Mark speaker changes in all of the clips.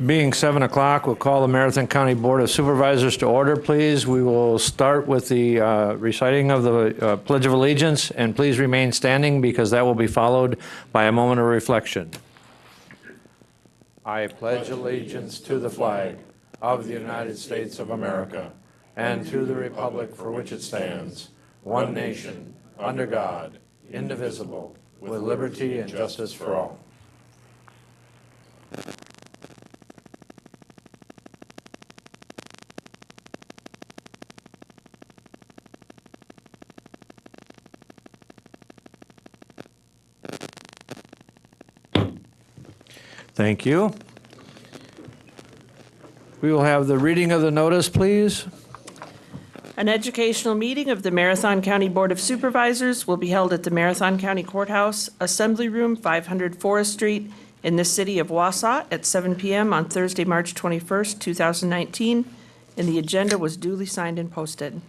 Speaker 1: Being 7 o'clock, we'll call the Marathon County Board of Supervisors to order, please. We will start with the reciting of the Pledge of Allegiance, and please remain standing because that will be followed by a moment of reflection. I pledge allegiance to the flag of the United States of America and to the republic for which it stands, one nation, under God, indivisible, with liberty and justice for all. Thank you. We will have the reading of the notice, please.
Speaker 2: An educational meeting of the Marathon County Board of Supervisors will be held at the Marathon County Courthouse, Assembly Room, 500 Forest Street, in the city of Wausau at 7 p.m. on Thursday, March 21st, 2019, and the agenda was duly signed and posted.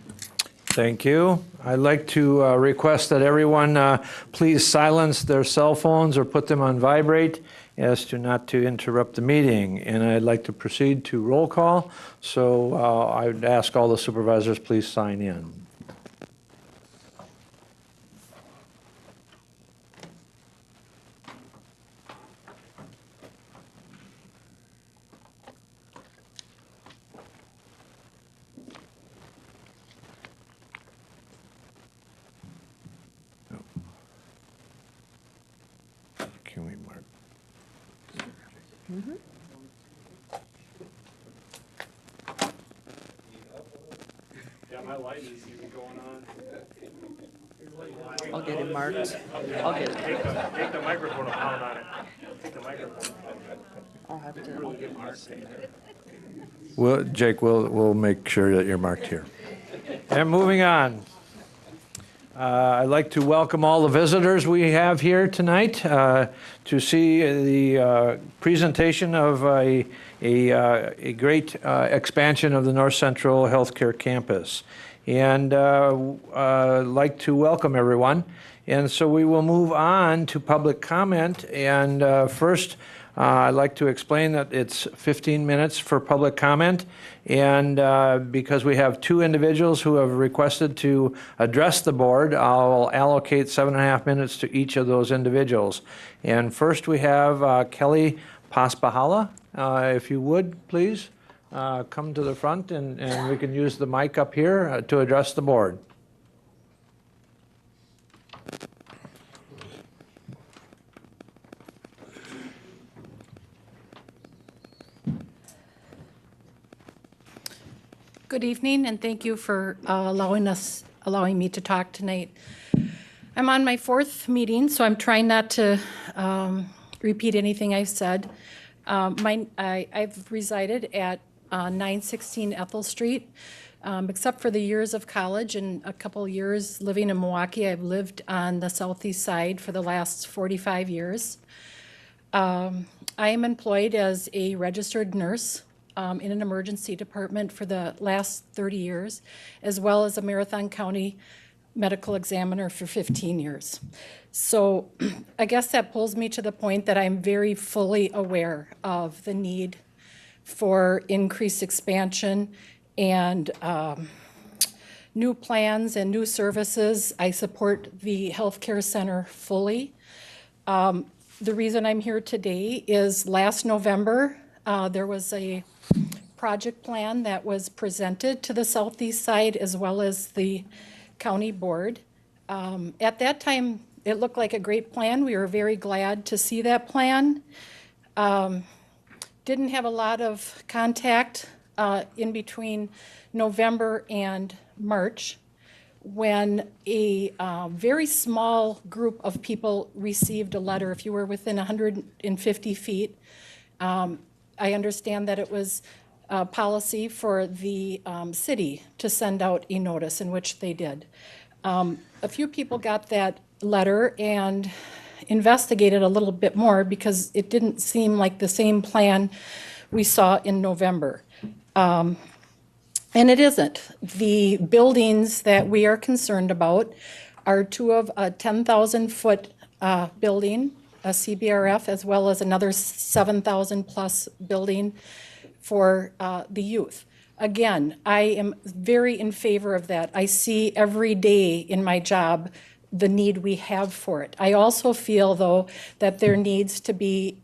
Speaker 1: Thank you. I'd like to request that everyone please silence their cell phones or put them on vibrate as to interrupt the meeting. And I'd like to proceed to roll call. So I would ask all the supervisors please sign in. Can we mark?
Speaker 2: Mm-hmm.
Speaker 3: Yeah, my light is even going on.
Speaker 2: I'll get it marked. I'll get it.
Speaker 3: Take the microphone and pound on it. Take the microphone.
Speaker 2: I'll have to.
Speaker 1: Well, Jake, we'll make sure that you're marked here. And moving on. I'd like to welcome all the visitors we have here tonight to see the presentation of a great expansion of the North Central Healthcare Campus. And I'd like to welcome everyone. And so we will move on to public comment. And first, I'd like to explain that it's 15 minutes for public comment. And because we have two individuals who have requested to address the board, I'll allocate 7.5 minutes to each of those individuals. And first we have Kelly Paspahala. If you would, please come to the front and we can use the mic up here to address the board.
Speaker 4: Good evening, and thank you for allowing me to talk tonight. I'm on my 4th meeting, so I'm trying not to repeat anything I've said. I've resided at 916 Ethel Street. Except for the years of college and a couple years living in Milwaukee, I've lived on the southeast side for the last 45 years. I am employed as a registered nurse in an emergency department for the last 30 years, as well as a Marathon County medical examiner for 15 years. So I guess that pulls me to the point that I'm very fully aware of the need for increased expansion and new plans and new services. I support the healthcare center fully. The reason I'm here today is last November, there was a project plan that was presented to the southeast side as well as the county board. At that time, it looked like a great plan. We were very glad to see that plan. Didn't have a lot of contact in between November and March when a very small group of people received a letter. If you were within 150 feet, I understand that it was a policy for the city to send out a notice, in which they did. A few people got that letter and investigated a little bit more because it didn't seem like the same plan we saw in November. And it isn't. The buildings that we are concerned about are two of a 10,000-foot building, a CBRF, as well as another 7,000-plus building for the youth. Again, I am very in favor of that. I see every day in my job the need we have for it. I also feel, though, that there needs to be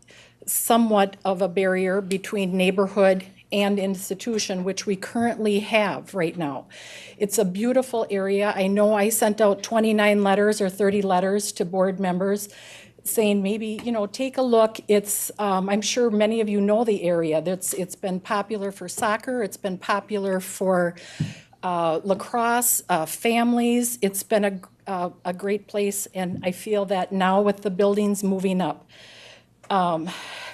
Speaker 4: somewhat of a barrier between neighborhood and institution, which we currently have right now. It's a beautiful area. I know I sent out 29 letters or 30 letters to board members saying maybe, take a look. It's, I'm sure many of you know the area. It's been popular for soccer. It's been popular for lacrosse, families. It's been a great place, and I feel that now with the buildings moving up,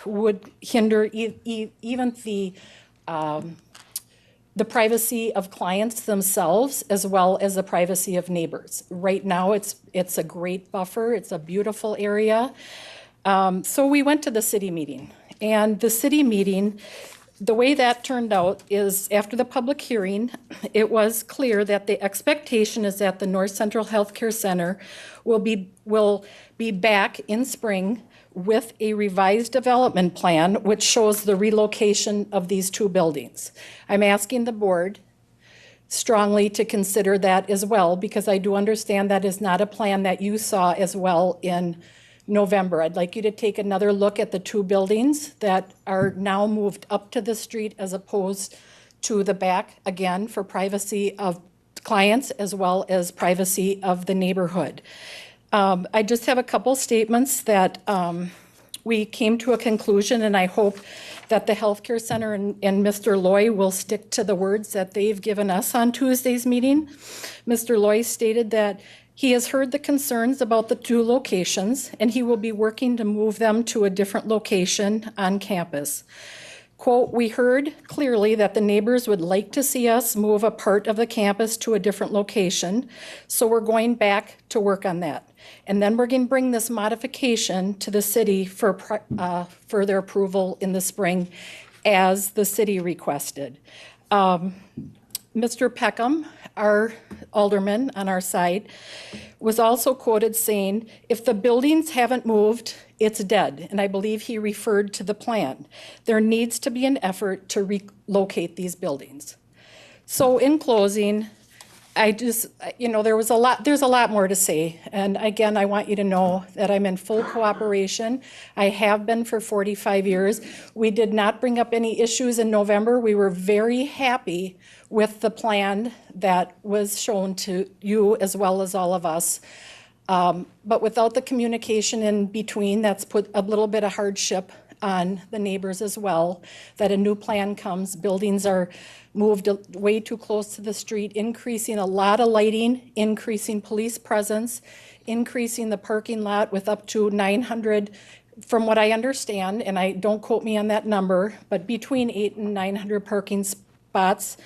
Speaker 4: would hinder even the privacy of clients themselves as well as the privacy of neighbors. Right now, it's a great buffer. It's a beautiful area. So we went to the city meeting, and the city meeting, the way that turned out is after the public hearing, it was clear that the expectation is that the North Central Healthcare Center will be back in spring with a revised development plan which shows the relocation of these two buildings. I'm asking the board strongly to consider that as well, because I do understand that is not a plan that you saw as well in November. I'd like you to take another look at the two buildings that are now moved up to the street as opposed to the back, again, for privacy of clients as well as privacy of the neighborhood. I just have a couple statements that we came to a conclusion, and I hope that the healthcare center and Mr. Loy will stick to the words that they've given us on Tuesday's meeting. Mr. Loy stated that he has heard the concerns about the two locations, and he will be working to move them to a different location on campus. Quote, "We heard clearly that the neighbors would like to see us move a part of the campus to a different location, so we're going back to work on that. And then we're going to bring this modification to the city for further approval in the spring as the city requested." Mr. Peckham, our alderman on our side, was also quoted saying, "If the buildings haven't moved, it's dead." And I believe he referred to the plan. There needs to be an effort to relocate these buildings. So in closing, I just, there's a lot more to say. And again, I want you to know that I'm in full cooperation. I have been for 45 years. We did not bring up any issues in November. We were very happy with the plan that was shown to you as well as all of us. But without the communication in between, that's put a little bit of hardship on the neighbors as well, that a new plan comes, buildings are moved way too close to the street, increasing a lot of lighting, increasing police presence, increasing the parking lot with up to 900, from what I understand, and I don't quote me on that number, but between 800 and 900 parking spots.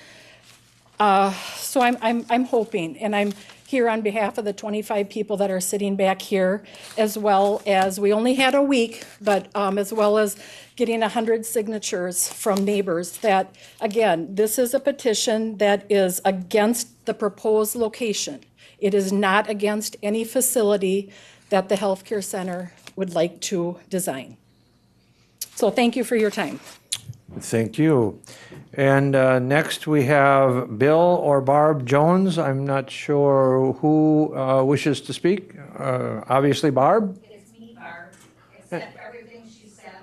Speaker 4: So I'm hoping, and I'm here on behalf of the 25 people that are sitting back here, as well as, we only had a week, but as well as getting 100 signatures from neighbors that, again, this is a petition that is against the proposed location. It is not against any facility that the healthcare center would like to design. So thank you for your time.
Speaker 1: Thank you. And next we have Bill or Barb Jones. I'm not sure who wishes to speak. Obviously Barb.
Speaker 5: It is me, Barb, except everything she said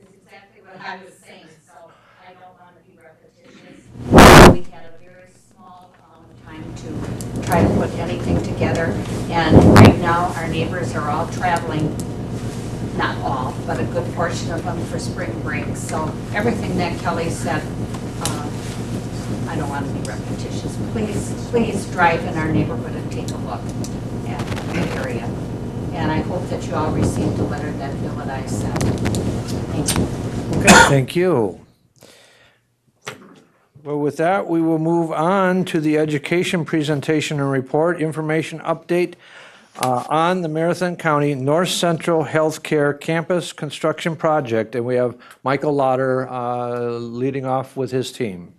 Speaker 5: is exactly what I was saying, so I don't want to be repetitious. We had a very small time to try to put anything together, and right now our neighbors are all traveling, not all, but a good portion of them for spring break. So everything that Kelly said, I don't want to be repetitious. Please drive in our neighborhood and take a look at the area. And I hope that you all received the letter that Bill and I sent. Thank you.
Speaker 1: Okay, thank you. Well, with that, we will move on to the education presentation and report, information update on the Marathon County North Central Healthcare Campus Construction Project. And we have Michael Lauder leading off with his team.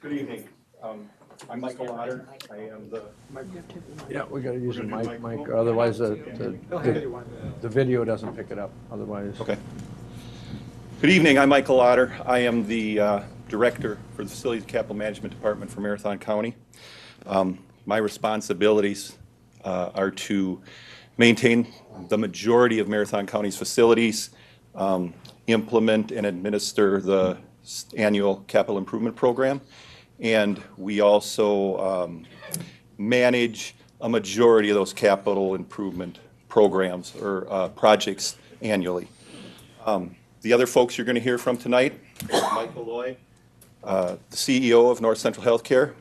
Speaker 6: Good evening. I'm Michael Otter. I am the,
Speaker 1: Yeah, we gotta use the mic, otherwise the video doesn't pick it up, otherwise.
Speaker 6: okay. Good evening, I'm Michael Otter. I am the Director for the Facilities and Capital Management Department for Marathon County. My responsibilities are to maintain the majority of Marathon County's facilities, implement and administer the annual capital improvement program, and we also manage a majority of those capital improvement programs or projects annually. The other folks you're going to hear from tonight, Michael Loy, the CEO of North Central Healthcare,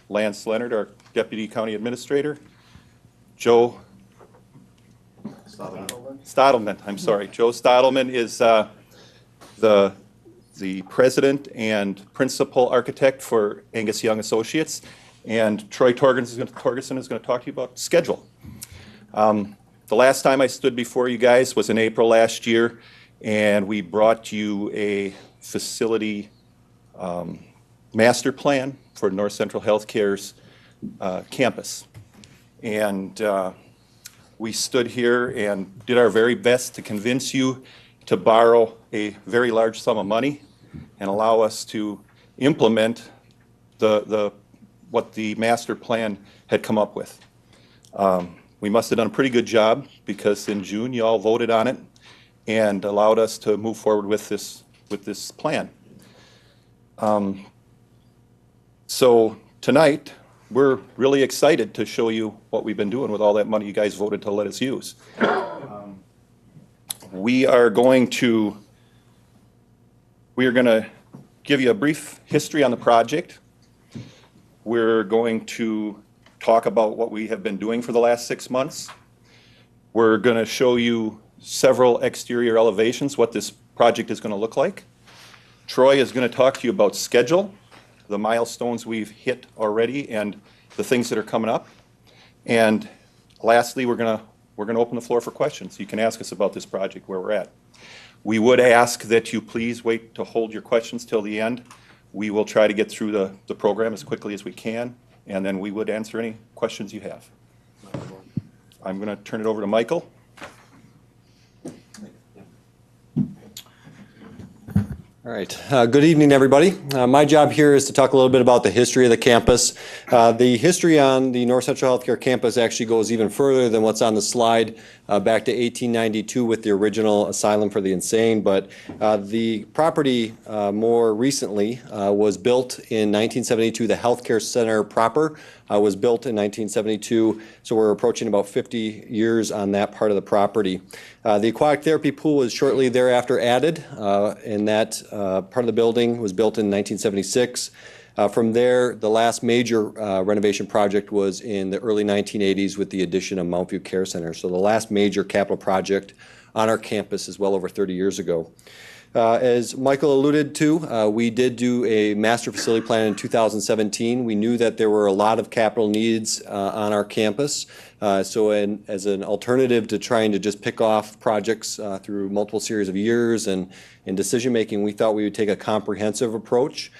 Speaker 6: Lance Leonard, our Deputy County Administrator, Joe Stottleman, I'm sorry. Joe Stottleman is the president and principal architect for Angus Young Associates, and Troy Torgerson is going to talk to you about schedule. The last time I stood before you guys was in April last year, and we brought you a facility master plan for North Central Healthcare's campus. And we stood here and did our very best to convince you to borrow a very large sum of money and allow us to implement what the master plan had come up with. We must have done a pretty good job, because in June you all voted on it and allowed us to move forward with this plan. So tonight we're really excited to show you what we've been doing with all that money you guys voted to let us use. We are going to give you a brief history on the project. We're going to talk about what we have been doing for the last 6 months. We're going to show you several exterior elevations, what this project is going to look like. Troy is going to talk to you about schedule, the milestones we've hit already, and the things that are coming up. And lastly, we're going to open the floor for questions. You can ask us about this project, where we're at. We would ask that you please wait to hold your questions till the end. We will try to get through the program as quickly as we can, and then we would answer any questions you have. I'm going to turn it over to Michael.
Speaker 7: All right. Good evening, everybody. My job here is to talk a little bit about the history of the campus. The history on the North Central Healthcare campus actually goes even further than what's on the slide, back to 1892 with the original Asylum for the Insane. But the property more recently was built in 1972. The healthcare center proper was built in 1972, so we're approaching about 50 years on that part of the property. The aquatic therapy pool was shortly thereafter added, and that part of the building was built in 1976. From there, the last major renovation project was in the early 1980s with the addition of Mountview Care Center. So the last major capital project on our campus is well over 30 years ago. As Michael alluded to, we did do a master facility plan in 2017. We knew that there were a lot of capital needs on our campus. So as an alternative to trying to just pick off projects through multiple series of years and in decision making, we thought we would take a comprehensive approach.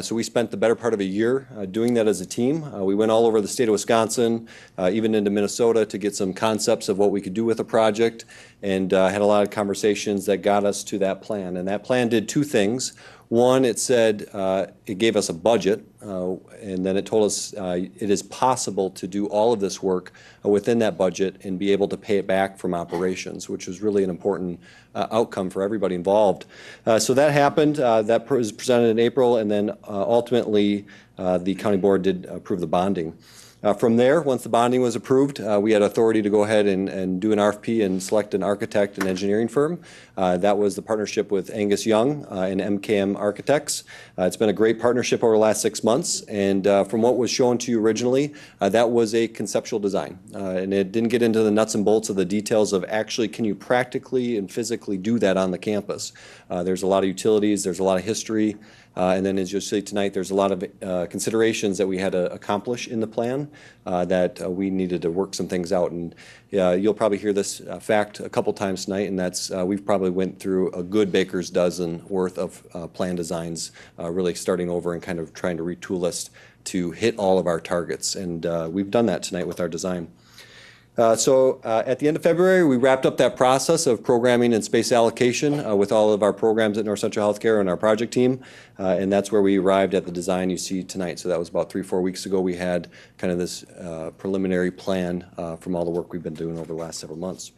Speaker 7: So we spent the better part of a year doing that as a team. We went all over the state of Wisconsin, even into Minnesota, to get some concepts of what we could do with the project, and had a lot of conversations that got us to that plan. And that plan did two things. One, it said it gave us a budget, and then it told us it is possible to do all of this work within that budget and be able to pay it back from operations, which was really an important outcome for everybody involved. So that happened. That was presented in April, and then ultimately the county board did approve the bonding. From there, once the bonding was approved, we had authority to go ahead and do an RFP and select an architect and engineering firm. That was the partnership with Angus Young and MKM Architects. It's been a great partnership over the last 6 months, and from what was shown to you originally, that was a conceptual design. And it didn't get into the nuts and bolts of the details of actually can you practically and physically do that on the campus. There's a lot of utilities, there's a lot of history. And then as you'll see tonight, there's a lot of considerations that we had to accomplish in the plan that we needed to work some things out. And you'll probably hear this fact a couple times tonight, and that's we've probably went through a good baker's dozen worth of plan designs, really starting over and kind of trying to retool us to hit all of our targets. And we've done that tonight with our design. So at the end of February, we wrapped up that process of programming and space allocation with all of our programs at North Central Healthcare and our project team, and that's where we arrived at the design you see tonight. So that was about 3-4 weeks ago. We had kind of this preliminary plan from all the work we've been doing over the last several months.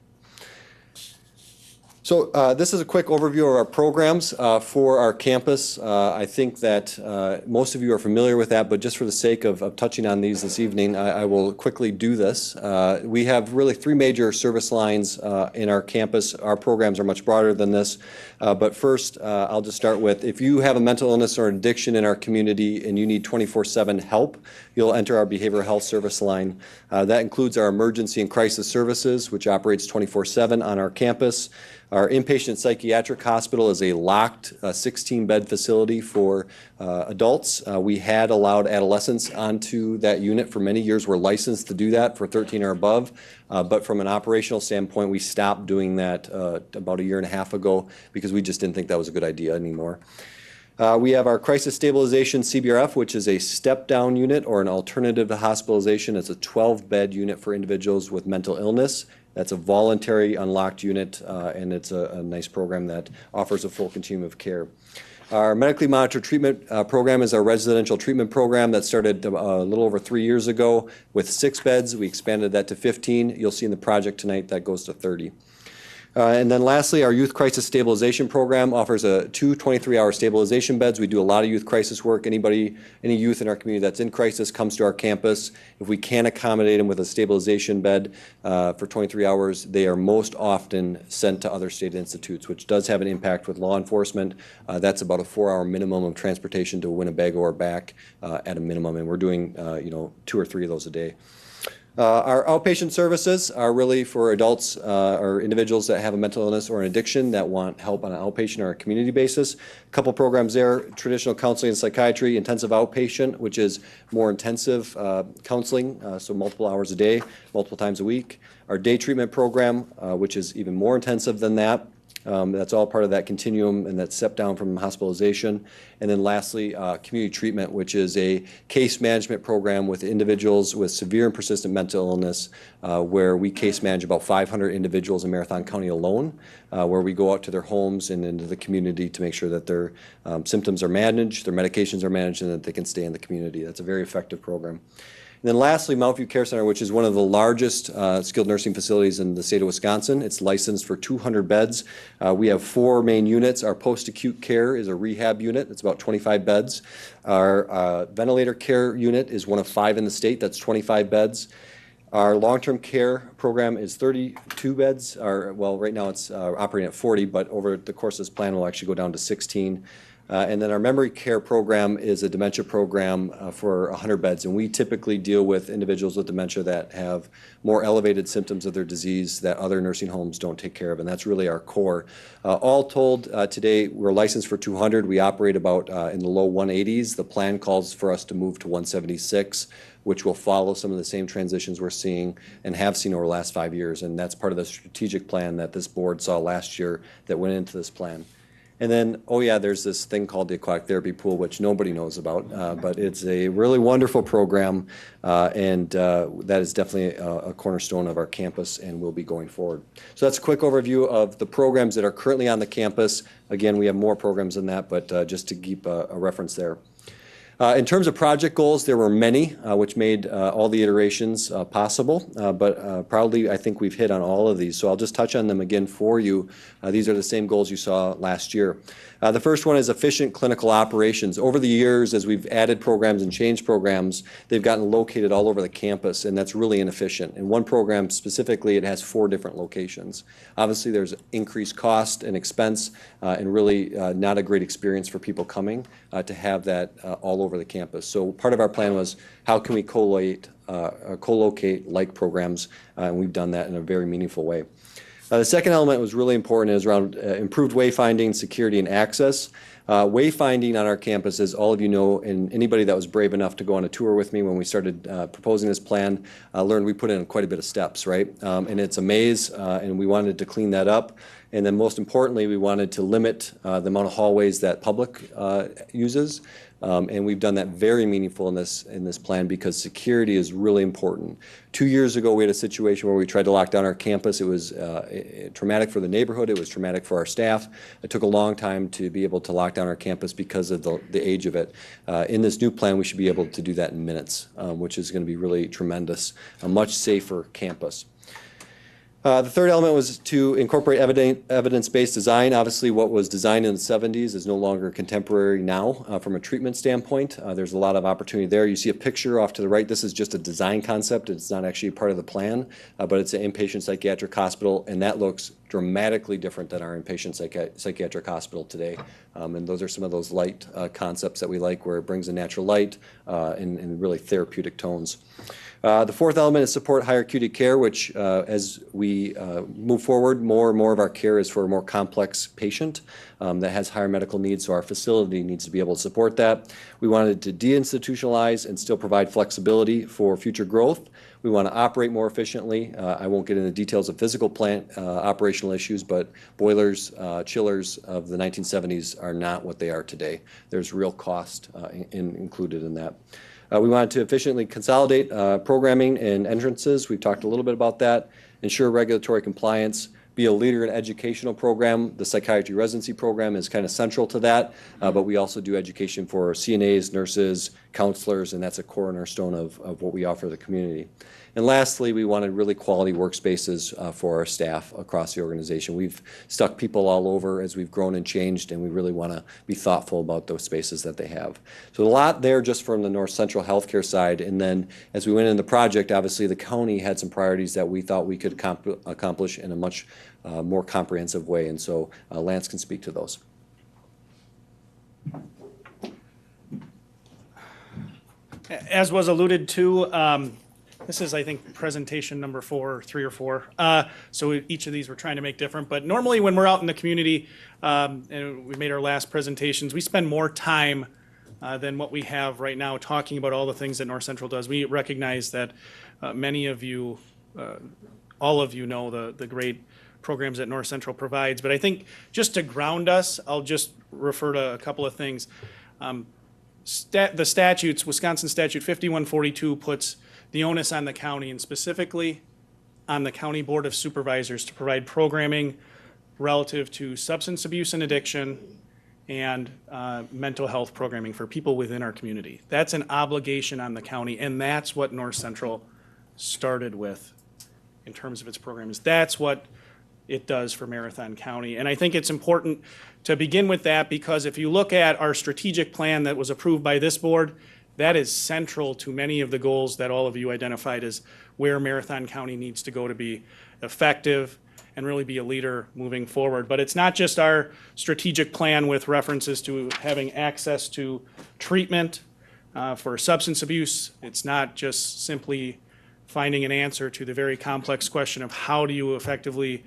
Speaker 7: So this is a quick overview of our programs for our campus. I think that most of you are familiar with that, but just for the sake of touching on these this evening, I will quickly do this. We have really 3 major service lines in our campus. Our programs are much broader than this, but first I'll just start with, if you have a mental illness or addiction in our community and you need 24/7 help, you'll enter our behavioral health service line. That includes our emergency and crisis services, which operates 24/7 on our campus. Our inpatient psychiatric hospital is a locked 16-bed facility for adults. We had allowed adolescents onto that unit for many years. We're licensed to do that for 13 or above, but from an operational standpoint, we stopped doing that about 1.5 years ago because we just didn't think that was a good idea anymore. We have our crisis stabilization CBRF, which is a step-down unit or an alternative to hospitalization. It's a 12-bed unit for individuals with mental illness. That's a voluntary unlocked unit, and it's a nice program that offers a full continuum of care. Our medically monitored treatment program is our residential treatment program that started a little over 3 years ago with 6 beds. We expanded that to 15. You'll see in the project tonight that goes to 30. And then lastly, our youth crisis stabilization program offers 2 23-hour stabilization beds. We do a lot of youth crisis work. Any youth in our community that's in crisis comes to our campus. If we can accommodate them with a stabilization bed for 23 hours, they are most often sent to other state institutes, which does have an impact with law enforcement. That's about a 4-hour minimum of transportation to Winnebago or back at a minimum, and we're doing 2 or 3 of those a day. Our outpatient services are really for adults or individuals that have a mental illness or an addiction that want help on an outpatient or a community basis. A couple programs there: traditional counseling and psychiatry, intensive outpatient, which is more intensive counseling, so multiple hours a day, multiple times a week. Our day treatment program, which is even more intensive than that. That's all part of that continuum and that step down from hospitalization. And then lastly, community treatment, which is a case management program with individuals with severe and persistent mental illness, where we case manage about 500 individuals in Marathon County alone, where we go out to their homes and into the community to make sure that their symptoms are managed, their medications are managed, and that they can stay in the community. That's a very effective program. And then lastly, Mountview Care Center, which is one of the largest skilled nursing facilities in the state of Wisconsin. It's licensed for 200 beds. We have 4 main units. Our post-acute care is a rehab unit. It's about 25 beds. Our ventilator care unit is one of 5 in the state. That's 25 beds. Our long-term care program is 32 beds. Right now it's operating at 40, but over the course of this plan, we'll actually go down to 16. And then our memory care program is a dementia program for 100 beds. And we typically deal with individuals with dementia that have more elevated symptoms of their disease that other nursing homes don't take care of. And that's really our core. All told, today we're licensed for 200. We operate about in the low 180s. The plan calls for us to move to 176, which will follow some of the same transitions we're seeing and have seen over the last 5 years. And that's part of the strategic plan that this board saw last year that went into this plan. And then, there's this thing called the aquatic therapy pool, which nobody knows about, but it's a really wonderful program, and that is definitely a cornerstone of our campus and will be going forward. So that's a quick overview of the programs that are currently on the campus. Again, we have more programs than that, but just to keep a reference there. In terms of project goals, there were many, which made all the iterations possible, but proudly I think we've hit on all of these. So I'll just touch on them again for you. These are the same goals you saw last year. The first one is efficient clinical operations. Over the years, as we've added programs and changed programs, they've gotten located all over the campus, and that's really inefficient. In one program specifically, it has 4 different locations. Obviously, there's increased cost and expense, and really not a great experience for people coming to have that all over the campus. So part of our plan was, how can we co-locate like programs, and we've done that in a very meaningful way. The second element was really important, is around improved wayfinding, security, and access. Wayfinding on our campus, as all of you know, and anybody that was brave enough to go on a tour with me when we started proposing this plan, learned we put in quite a bit of steps, right? And it's a maze, and we wanted to clean that up. And then most importantly, we wanted to limit the amount of hallways that public uses. And we've done that very meaningful in this plan because security is really important. 2 years ago, we had a situation where we tried to lock down our campus. It was traumatic for the neighborhood. It was traumatic for our staff. It took a long time to be able to lock down our campus because of the age of it. In this new plan, we should be able to do that in minutes, which is going to be really tremendous. A much safer campus. The third element was to incorporate evidence-based design. Obviously, what was designed in the 70s is no longer contemporary now from a treatment standpoint. There's a lot of opportunity there. You see a picture off to the right. This is just a design concept. It's not actually part of the plan, but it's an inpatient psychiatric hospital, and that looks dramatically different than our inpatient psychiatric hospital today. And those are some of those light concepts that we like, where it brings a natural light and really therapeutic tones. The fourth element is support higher acuity care, which as we move forward, more and more of our care is for a more complex patient that has higher medical needs, so our facility needs to be able to support that. We wanted to deinstitutionalize and still provide flexibility for future growth. We want to operate more efficiently. I won't get into details of physical plant operational issues, but boilers, chillers of the 1970s are not what they are today. There's real cost included in that. We wanted to efficiently consolidate programming and entrances. We've talked a little bit about that. Ensure regulatory compliance. Be a leader in educational program. The psychiatry residency program is kind of central to that, but we also do education for CNAs, nurses, counselors, and that's a cornerstone of what we offer the community. And lastly, we wanted really quality workspaces for our staff across the organization. We've stuck people all over as we've grown and changed, and we really want to be thoughtful about those spaces that they have. So a lot there just from the North Central Healthcare side, and then as we went into the project, obviously the county had some priorities that we thought we could accomplish in a much more comprehensive way, and so Lance can speak to those.
Speaker 3: As was alluded to, this is, I think, presentation number 3 or 4. So each of these we're trying to make different. But normally when we're out in the community and we made our last presentations, we spend more time than what we have right now talking about all the things that North Central does. We recognize that many of you, all of you know the great programs that North Central provides. But I think just to ground us, I'll just refer to a couple of things. The statutes, Wisconsin Statute 5142 puts the onus on the county and specifically on the County Board of Supervisors to provide programming relative to substance abuse and addiction and mental health programming for people within our community. That's an obligation on the county, and that's what North Central started with in terms of its programs. That's what it does for Marathon County. And I think it's important to begin with that because if you look at our strategic plan that was approved by this board, that is central to many of the goals that all of you identified as where Marathon County needs to go to be effective and really be a leader moving forward. But it's not just our strategic plan with references to having access to treatment for substance abuse. It's not just simply finding an answer to the very complex question of how do you effectively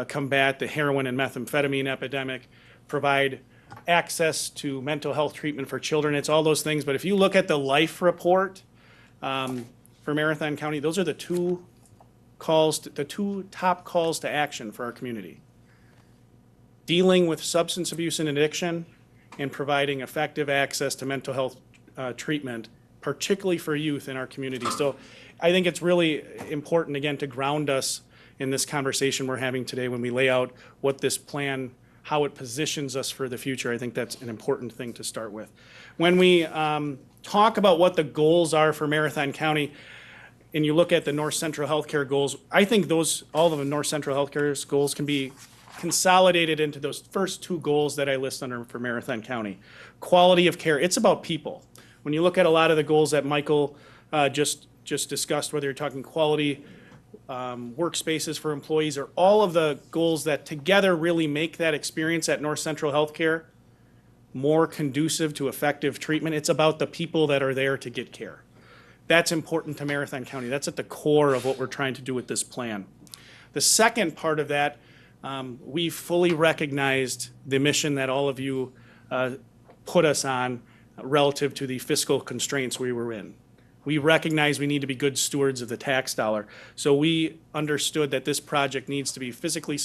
Speaker 3: combat the heroin and methamphetamine epidemic, provide access to mental health treatment for children. It's all those things. But if you look at the life report for Marathon County, those are the two top calls to action for our community. Dealing with substance abuse and addiction and providing effective access to mental health treatment, particularly for youth in our community. So I think it's really important, again, to ground us in this conversation we're having today when we lay out what this plan, how it positions us for the future. I think that's an important thing to start with. When we talk about what the goals are for Marathon County, and you look at the North Central Healthcare goals, I think all of the North Central Healthcare's goals can be consolidated into those first 2 goals that I list under for Marathon County. Quality of care, it's about people. When you look at a lot of the goals that Michael just discussed, whether you're talking quality workspaces for employees or all of the goals that together really make that experience at North Central Healthcare more conducive to effective treatment, it's about the people that are there to get care. That's important to Marathon County. That's at the core of what we're trying to do with this plan. The second part of that, we fully recognized the mission that all of you put us on relative to the fiscal constraints we were in. We recognize we need to be good stewards of the tax dollar. So we understood that this project needs to be fiscally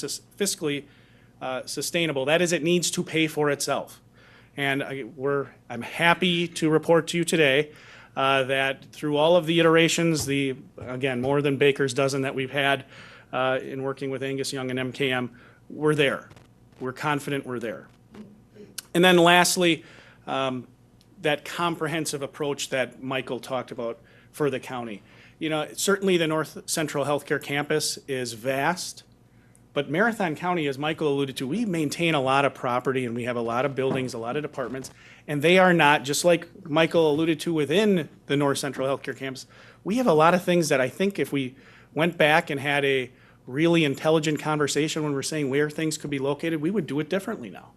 Speaker 3: sustainable. That is, it needs to pay for itself. And I'm happy to report to you today that through all of the iterations, again, more than baker's dozen that we've had in working with Angus Young and MKM, we're there. We're confident we're there. And then lastly, that comprehensive approach that Michael talked about for the county. You know, certainly the North Central Healthcare Campus is vast, but Marathon County, as Michael alluded to, we maintain a lot of property and we have a lot of buildings, a lot of departments, and they are not, just like Michael alluded to within the North Central Healthcare Campus, we have a lot of things that I think if we went back and had a really intelligent conversation when we're saying where things could be located, we would do it differently now.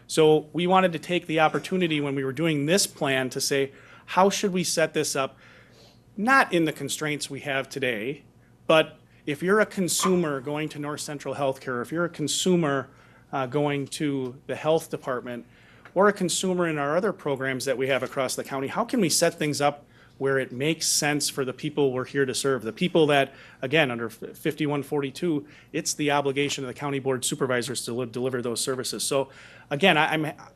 Speaker 3: So we wanted to take the opportunity when we were doing this plan to say, how should we set this up? Not in the constraints we have today, but if you're a consumer going to North Central Healthcare, if you're a consumer going to the health department, or a consumer in our other programs that we have across the county, how can we set things up where it makes sense for the people we're here to serve? The people that, again, under 5142, it's the obligation of the county board supervisors to deliver those services. So again,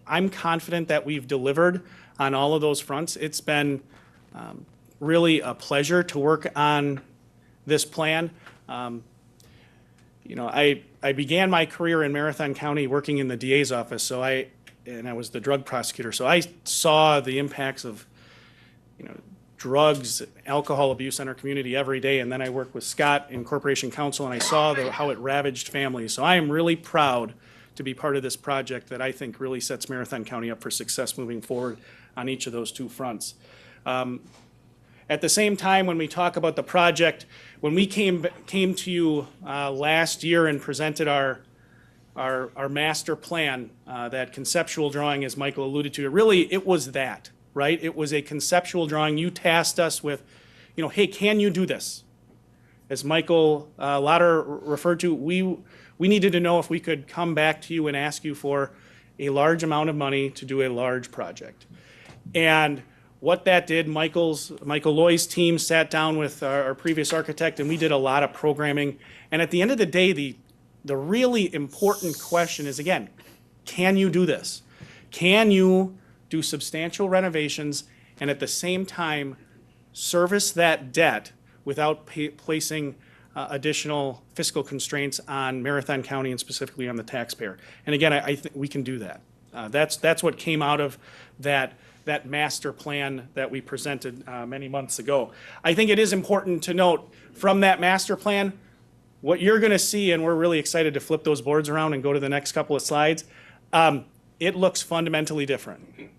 Speaker 3: I'm confident that we've delivered on all of those fronts. It's been really a pleasure to work on this plan. You know, I began my career in Marathon County working in the DA's office, and I was the drug prosecutor. So I saw the impacts of, you know, drugs, alcohol abuse in our community every day. And then I worked with Scott in Corporation Counsel, and I saw how it ravaged families. So I am really proud to be part of this project that I think really sets Marathon County up for success moving forward on each of those two fronts. At the same time, when we talk about the project, when we came to you last year and presented our master plan, that conceptual drawing, as Michael alluded to, it was that. Right? It was a conceptual drawing. You tasked us with, you know, hey, can you do this? As Michael Lauder referred to, we needed to know if we could come back to you and ask you for a large amount of money to do a large project. And what that did, Michael Loy's team sat down with our previous architect, and we did a lot of programming. And at the end of the day, the really important question is, again, can you do this? Can you do substantial renovations and at the same time service that debt without placing additional fiscal constraints on Marathon County and specifically on the taxpayer? And again, I think we can do that. That's what came out of that master plan that we presented many months ago. I think it is important to note from that master plan, what you're going to see, and we're really excited to flip those boards around and go to the next couple of slides, it looks fundamentally different.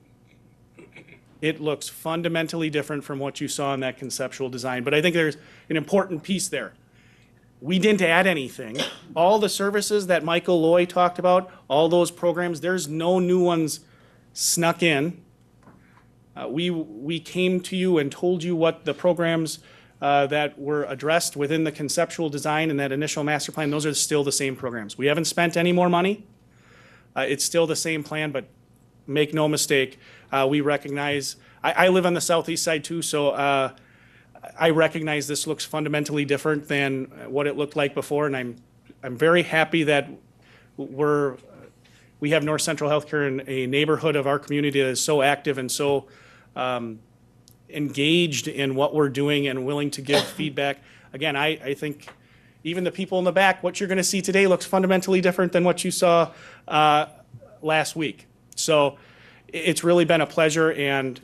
Speaker 3: It looks fundamentally different from what you saw in that conceptual design. But I think there's an important piece there. We didn't add anything. All the services that Michael Loy talked about, all those programs, there's no new ones snuck in. We came to you and told you what the programs that were addressed within the conceptual design and that initial master plan, those are still the same programs. We haven't spent any more money. It's still the same plan, but make no mistake, we recognize, I live on the southeast side too, so I recognize this looks fundamentally different than what it looked like before, and I'm very happy that we have North Central Healthcare in a neighborhood of our community that is so active and so engaged in what we're doing and willing to give feedback. Again, I think even the people in the back, what you're going to see today looks fundamentally different than what you saw last week. So it's really been a pleasure, and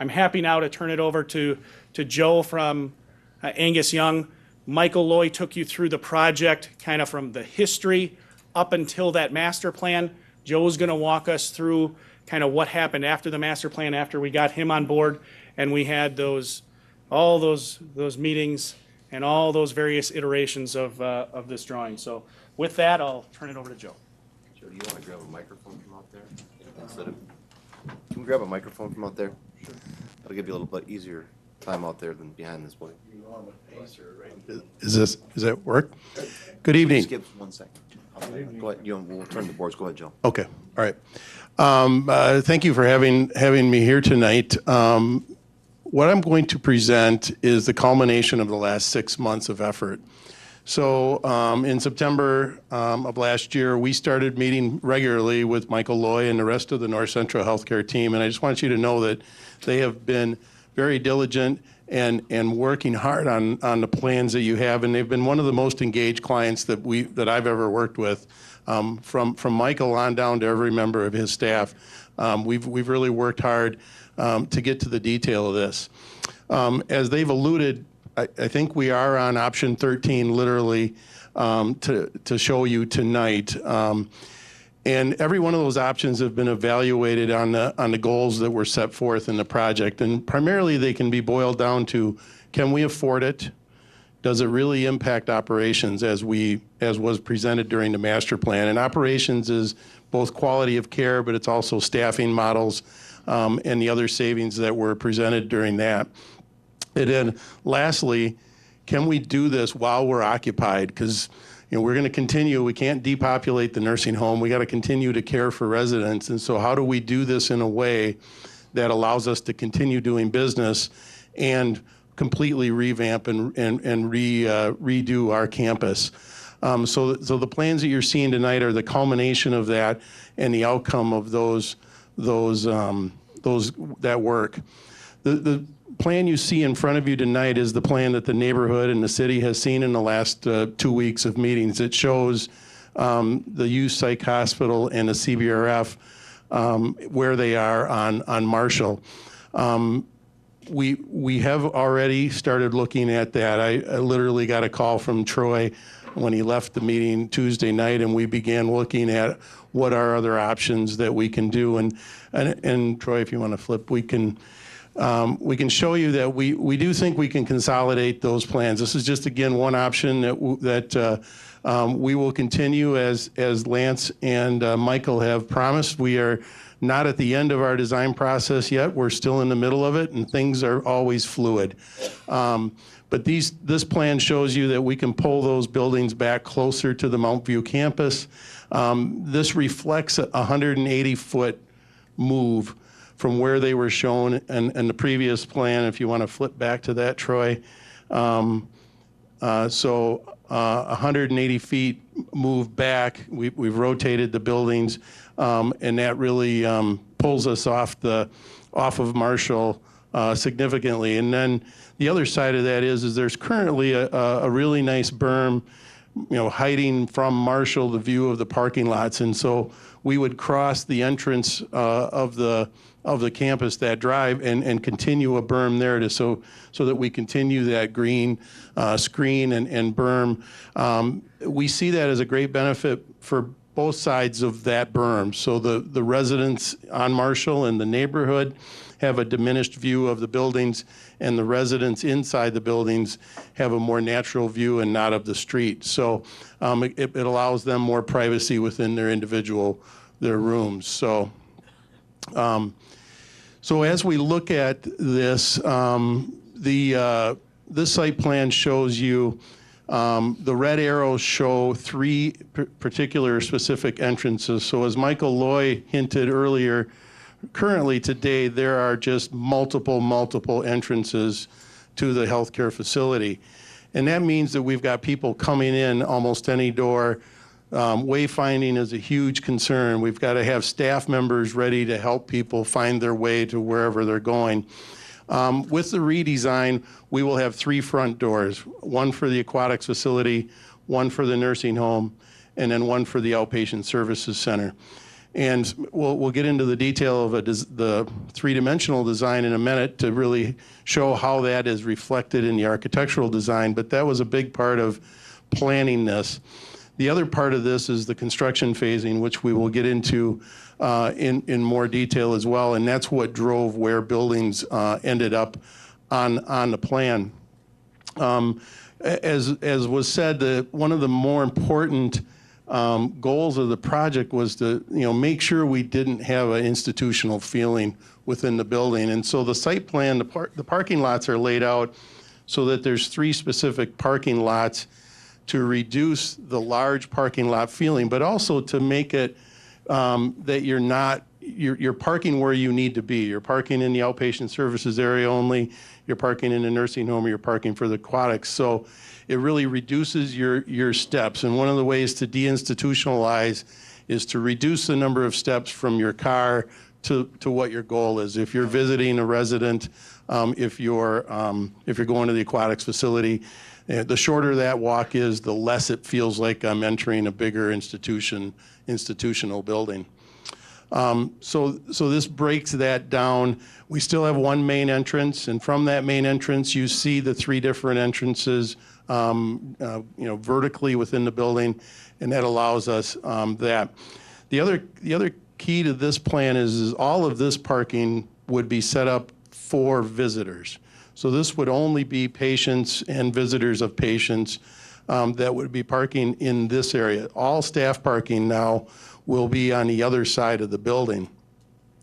Speaker 3: I'm happy now to turn it over to Joe from Angus Young. Michael Loy took you through the project kind of from the history up until that master plan. Joe's going to walk us through kind of what happened after the master plan, after we got him on board, and we had all those meetings and all those various iterations of this drawing. So with that, I'll turn it over to Joe.
Speaker 8: Joe, do you want to grab a microphone from out there? Can we grab a microphone from out there? Sure. That'll give you a little bit easier time out there than behind this point.
Speaker 9: Does that work? Good evening.
Speaker 8: Just give us 1 second. Go ahead, we'll turn to the boards. Go ahead, Joe.
Speaker 9: Okay, all right. Thank you for having me here tonight. What I'm going to present is the culmination of the last 6 months of effort. So in September of last year, we started meeting regularly with Michael Loy and the rest of the North Central Healthcare team, and I just want you to know that they have been very diligent and working hard on the plans that you have, and they've been one of the most engaged clients that I've ever worked with, from Michael on down to every member of his staff. We've really worked hard to get to the detail of this. As they've alluded, I think we are on option 13 literally to show you tonight. And every one of those options have been evaluated on the goals that were set forth in the project. And primarily they can be boiled down to, can we afford it? Does it really impact operations as was presented during the master plan? And operations is both quality of care, but it's also staffing models and the other savings that were presented during that. And then lastly, can we do this while we're occupied? Because we're going to continue. We can't depopulate the nursing home. We got to continue to care for residents. And so how do we do this in a way that allows us to continue doing business and completely revamp and redo our campus? So the plans that you're seeing tonight are the culmination of that and the outcome of that work. The plan you see in front of you tonight is the plan that the neighborhood and the city has seen in the last 2 weeks of meetings. It shows the youth psych hospital and the CBRF where they are on Marshall. We have already started looking at that. I literally got a call from Troy when he left the meeting Tuesday night, and we began looking at what are other options that we can do. And Troy, if you want to flip, we can show you that we do think we can consolidate those plans. This is just, again, one option that we will continue as Lance and Michael have promised. We are not at the end of our design process yet. We're still in the middle of it, and things are always fluid. But this plan shows you that we can pull those buildings back closer to the Mount View campus. This reflects a 180-foot move from where they were shown in the previous plan, if you want to flip back to that, Troy. So 180 feet move back. We've rotated the buildings, and that really pulls us off of Marshall significantly. And then the other side of that is there's currently a really nice berm, hiding from Marshall the view of the parking lots, and so we would cross the entrance of the campus, that drive, and continue a berm there so that we continue that green screen and berm. We see that as a great benefit for both sides of that berm. So the residents on Marshall and the neighborhood have a diminished view of the buildings, and the residents inside the buildings have a more natural view and not of the street. So it allows them more privacy within their rooms. So as we look at this, this site plan shows you the red arrows show 3 particular specific entrances. So as Michael Loy hinted earlier, currently today there are just multiple entrances to the healthcare facility. And that means that we've got people coming in almost any door. Wayfinding is a huge concern. We've got to have staff members ready to help people find their way to wherever they're going. With the redesign, we will have 3 front doors, one for the aquatics facility, one for the nursing home, and then one for the outpatient services center. And we'll get into the detail of the 3-dimensional design in a minute to really show how that is reflected in the architectural design, but that was a big part of planning this. The other part of this is the construction phasing, which we will get into in more detail as well, and that's what drove where buildings ended up on the plan. As was said, one of the more important goals of the project was to make sure we didn't have an institutional feeling within the building. And so the site plan, the parking lots are laid out so that there's 3 specific parking lots to reduce the large parking lot feeling, but also to make it that you're parking where you need to be. You're parking in the outpatient services area only, you're parking in a nursing home, or you're parking for the aquatics. So it really reduces your steps. And one of the ways to deinstitutionalize is to reduce the number of steps from your car to what your goal is. If you're visiting a resident, if you're going to the aquatics facility, the shorter that walk is, the less it feels like I'm entering a bigger institutional building. So this breaks that down. We still have one main entrance, and from that main entrance, you see the three different entrances, vertically within the building, and that allows us that. The other key to this plan is all of this parking would be set up for visitors. So this would only be patients and visitors of patients that would be parking in this area. All staff parking now will be on the other side of the building.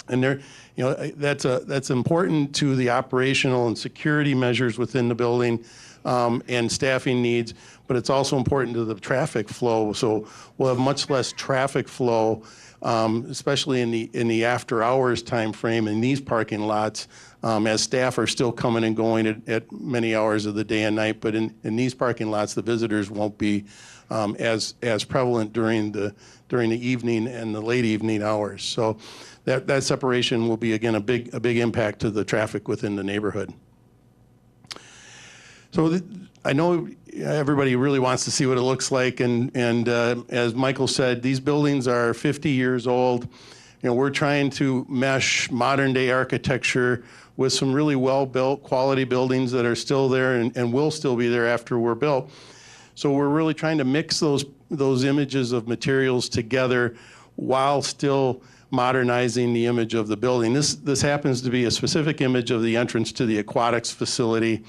Speaker 9: And that's important to the operational and security measures within the building and staffing needs, but it's also important to the traffic flow. So we'll have much less traffic flow, especially in the after hours time frame in these parking lots, as staff are still coming and going at many hours of the day and night. But in these parking lots, the visitors won't be as prevalent during the evening and the late evening hours. So that separation will be, again, a big impact to the traffic within the neighborhood. So I know everybody really wants to see what it looks like, and as Michael said, these buildings are 50 years old. We're trying to mesh modern day architecture with some really well-built quality buildings that are still there and will still be there after we're built. So we're really trying to mix those images of materials together while still modernizing the image of the building. This happens to be a specific image of the entrance to the aquatics facility.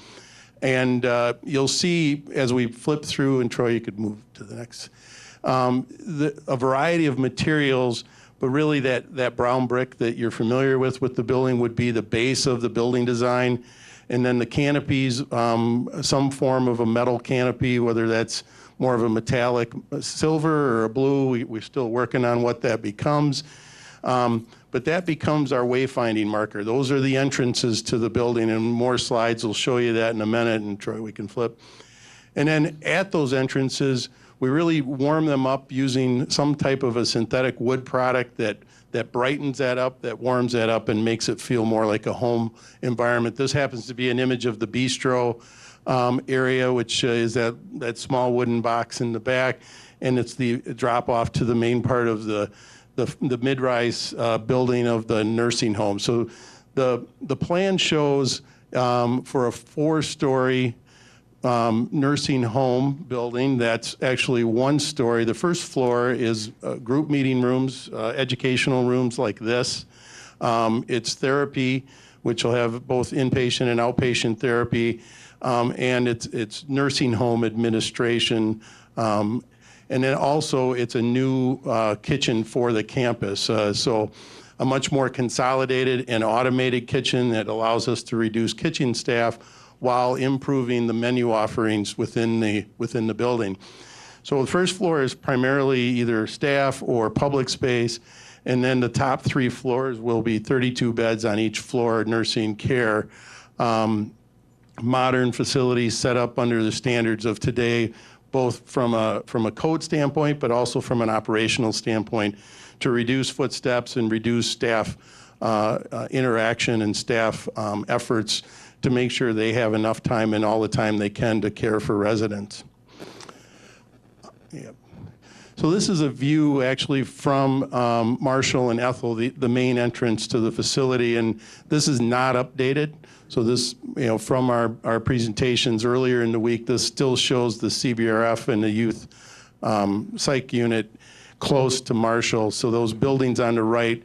Speaker 9: And you'll see as we flip through, and Troy, you could move to the next, a variety of materials, but really that brown brick that you're familiar with the building would be the base of the building design. And then the canopies, some form of a metal canopy, whether that's more of a metallic silver or a blue, we're still working on what that becomes. But that becomes our wayfinding marker. Those are the entrances to the building, and more slides will show you that in a minute, and Troy, we can flip. And then at those entrances, we really warm them up using some type of a synthetic wood product that brightens that up, that warms that up, and makes it feel more like a home environment. This happens to be an image of the bistro area, which is that small wooden box in the back, and it's the drop off to the main part of the mid-rise building of the nursing home. So the plan shows for a 4-story nursing home building that's actually 1 story. The first floor is group meeting rooms, educational rooms like this. It's therapy, which will have both inpatient and outpatient therapy, and it's nursing home administration. And then also it's a new kitchen for the campus. So a much more consolidated and automated kitchen that allows us to reduce kitchen staff while improving the menu offerings within the building. So the first floor is primarily either staff or public space, and then the top 3 floors will be 32 beds on each floor, nursing care. Modern facilities set up under the standards of today, both from a code standpoint, but also from an operational standpoint, to reduce footsteps and reduce staff interaction and staff efforts to make sure they have enough time and all the time they can to care for residents. Yep. So this is a view actually from Marshall and Ethel, the main entrance to the facility, and this is not updated. So this, from our presentations earlier in the week, this still shows the CBRF and the youth psych unit close to Marshall. So those buildings on the right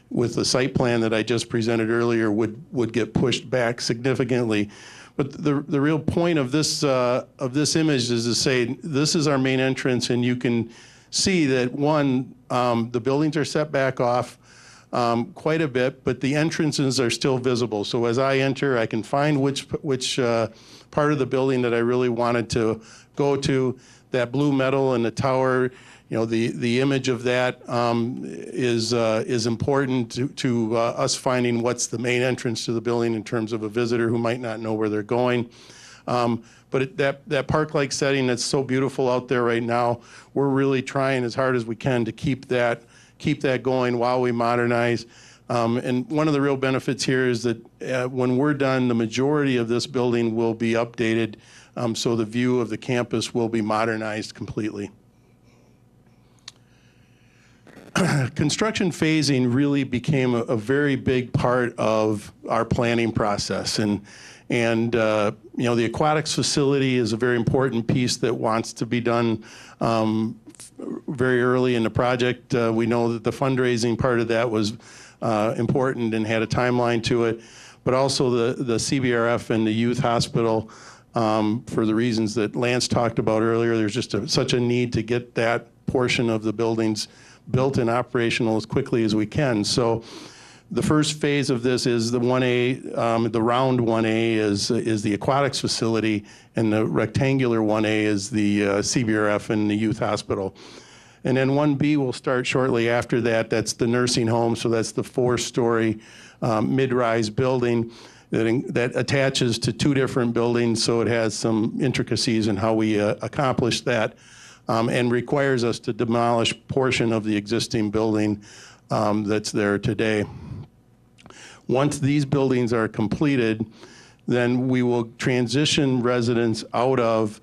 Speaker 9: with the site plan that I just presented earlier would get pushed back significantly. But the real point of this image is to say this is our main entrance, and you can see that the buildings are set back off quite a bit, but the entrances are still visible. So as I enter, I can find which part of the building that I really wanted to go to. that blue metal in the tower, the image of that is important to us finding what's the main entrance to the building in terms of a visitor who might not know where they're going. But that park-like setting that's so beautiful out there right now, we're really trying as hard as we can to keep that going while we modernize. And one of the real benefits here is that when we're done, the majority of this building will be updated, so the view of the campus will be modernized completely. Construction phasing really became a very big part of our planning process. And the aquatics facility is a very important piece that wants to be done very early in the project. We know that the fundraising part of that was important and had a timeline to it, but also the CBRF and the youth hospital, for the reasons that Lance talked about earlier. There's just such a need to get that portion of the buildings built and operational as quickly as we can. So the first phase of this is the 1A, the round 1A is the aquatics facility, and the rectangular 1A is the CBRF and the youth hospital. And then 1B will start shortly after that. That's the nursing home, so that's the 4-story mid-rise building that attaches to 2 different buildings, so it has some intricacies in how we accomplish that, and requires us to demolish portion of the existing building that's there today. Once these buildings are completed, then we will transition residents out of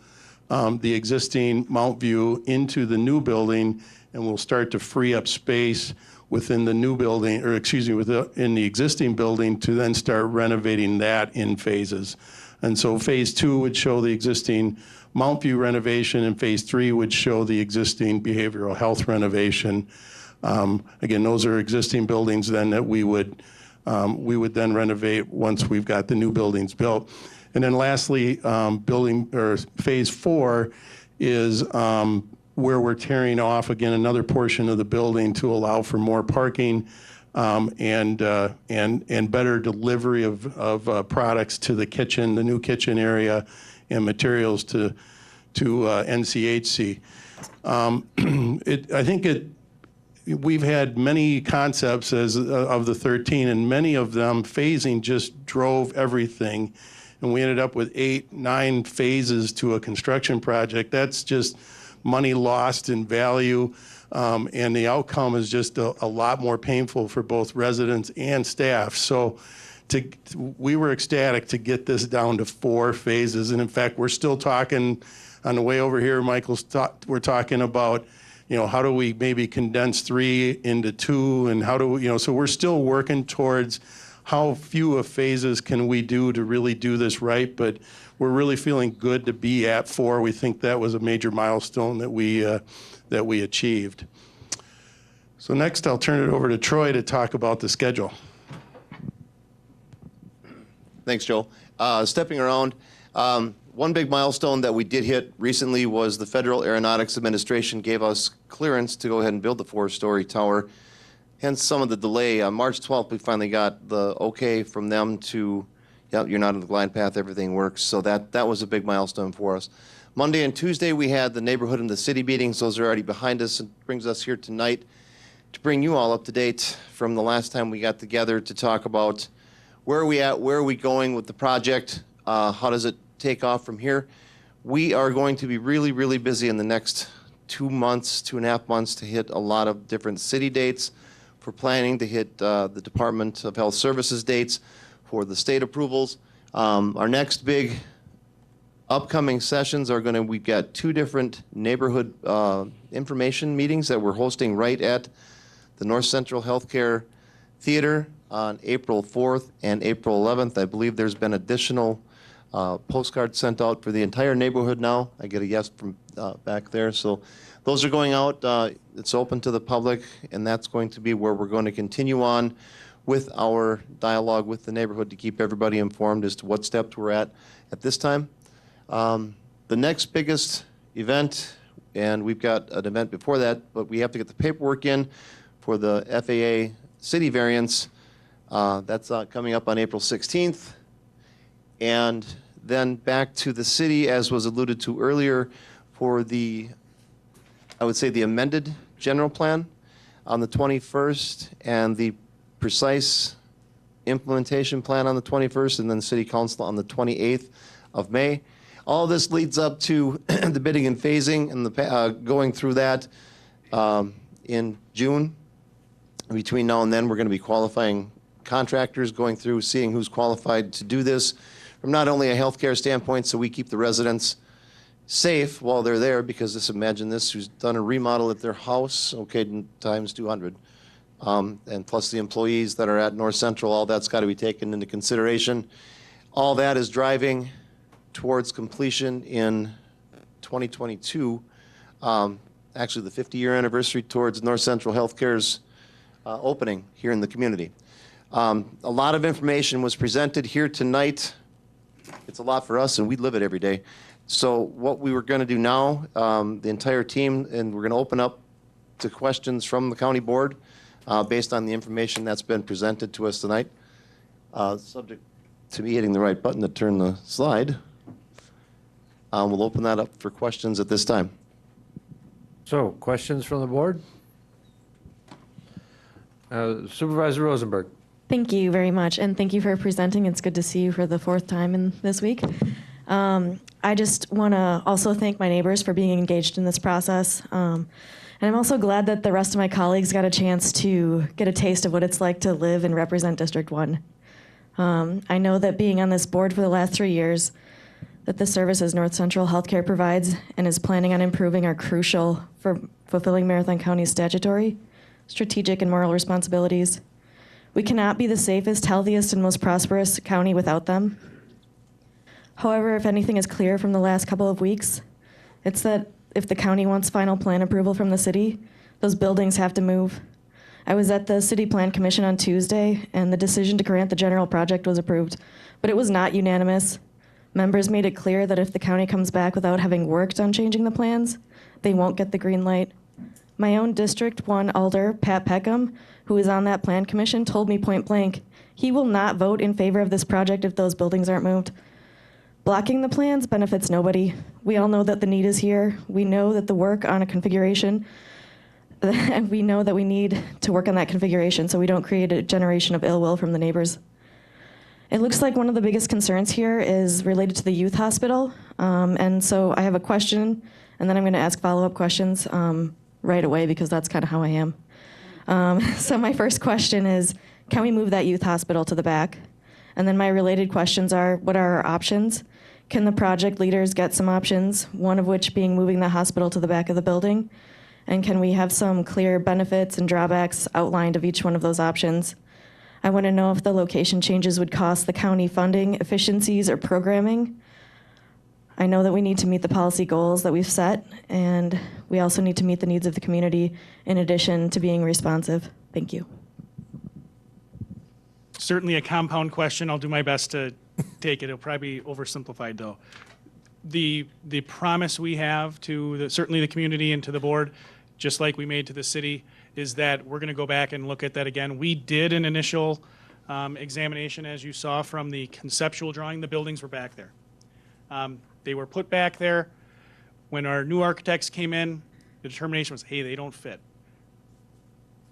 Speaker 9: the existing Mount View into the new building, and we'll start to free up space within the new building, or excuse me, in the existing building, to then start renovating that in phases. And so phase 2 would show the existing Mount View renovation, and phase 3 would show the existing behavioral health renovation. Again, those are existing buildings then that we would then renovate once we've got the new buildings built. And then lastly, phase 4 is where we're tearing off, again, another portion of the building to allow for more parking and better delivery of products to the kitchen, the new kitchen area, and materials to NCHC. We've had many concepts of the 13, and many of them phasing just drove everything. And we ended up with 8, 9 phases to a construction project. That's just money lost in value, and the outcome is just a lot more painful for both residents and staff. So we were ecstatic to get this down to 4 phases. And in fact, we're still talking on the way over here, we're talking about, how do we maybe condense 3 into 2, and how do we, so we're still working towards how few of phases can we do to really do this right, but we're really feeling good to be at 4. We think that was a major milestone that we achieved. So next, I'll turn it over to Troy to talk about the schedule.
Speaker 8: Thanks, Joel. Stepping around, one big milestone that we did hit recently was the Federal Aeronautics Administration gave us clearance to go ahead and build the 4-story tower, hence some of the delay. On March 12th, we finally got the okay from them to, yep, you're not on the glide path, everything works. So that was a big milestone for us. Monday and Tuesday, we had the neighborhood and the city meetings. Those are already behind us, and brings us here tonight to bring you all up to date from the last time we got together to talk about where are we at, where are we going with the project, how does it take off from here. We are going to be really, really busy in the next 2 months, 2.5 months, to hit a lot of different city dates for planning, to hit the Department of Health Services dates for the state approvals. Our next big upcoming sessions are we've got 2 different neighborhood information meetings that we're hosting right at the North Central Healthcare Theater on April 4th and April 11th. I believe there's been additional postcards sent out for the entire neighborhood now. I get a yes from back there. So those are going out. It's open to the public, and that's going to be where we're going to continue on with our dialogue with the neighborhood to keep everybody informed as to what steps we're at this time. The next biggest event, and we've got an event before that, but we have to get the paperwork in for the FAA city variance. That's coming up on April 16th. And then back to the city, as was alluded to earlier, for the, I would say, the amended general plan on the 21st, and the precise implementation plan on the 21st, and then city council on the 28th of May. All this leads up to the bidding and phasing and going through that in June. Between now and then, we're going to be qualifying contractors, going through, seeing who's qualified to do this from not only a healthcare standpoint, so we keep the residents safe while they're there, because just imagine this, who's done a remodel at their house, okay, times 200. And plus the employees that are at North Central, all that's got to be taken into consideration. All that is driving towards completion in 2022. Actually, the 50-year anniversary towards North Central Healthcare's opening here in the community. A lot of information was presented here tonight. It's a lot for us, and we live it every day. So what we were going to do now, the entire team, and we're going to open up to questions from the county board based on the information that's been presented to us tonight. Subject to me hitting the right button to turn the slide. We'll open that up for questions at this time.
Speaker 1: So, questions from the board? Supervisor Rosenberg.
Speaker 10: Thank you very much, and thank you for presenting. It's good to see you for the 4th time in this week. I just want to also thank my neighbors for being engaged in this process. And I'm also glad that the rest of my colleagues got a chance to get a taste of what it's like to live and represent District 1. I know that being on this board for the last 3 years, that the services North Central Healthcare provides and is planning on improving are crucial for fulfilling Marathon County's statutory, strategic, and moral responsibilities. We cannot be the safest, healthiest, and most prosperous county without them. However, if anything is clear from the last couple of weeks, it's that if the county wants final plan approval from the city, those buildings have to move. I was at the City Plan Commission on Tuesday, and the decision to grant the general project was approved, but it was not unanimous. Members made it clear that if the county comes back without having worked on changing the plans, they won't get the green light. My own District 1 Alder, Pat Peckham, who is on that plan commission, told me point blank, he will not vote in favor of this project if those buildings aren't moved. Blocking the plans benefits nobody. We all know that the need is here. We know that the work on a configuration, and we know that we need to work on that configuration so we don't create a generation of ill will from the neighbors. It looks like one of the biggest concerns here is related to the youth hospital. And so I have a question, and then I'm going to ask follow-up questions right away because that's kind of how I am. So my first question is, can we move that youth hospital to the back? And then my related questions are, what are our options? Can the project leaders get some options, one of which being moving the hospital to the back of the building? And can we have some clear benefits and drawbacks outlined of each one of those options? I want to know if the location changes would cost the county funding, efficiencies, or programming. I know that we need to meet the policy goals that we've set, and we also need to meet the needs of the community in addition to being responsive. Thank you.
Speaker 3: Certainly a compound question. I'll do my best to take it. It'll probably be oversimplified, though. The promise we have to certainly the community and to the board, just like we made to the city, is that we're going to go back and look at that again. We did an initial examination, as you saw from the conceptual drawing. The buildings were back there. They were put back there. When our new architects came in, the determination was, hey, they don't fit.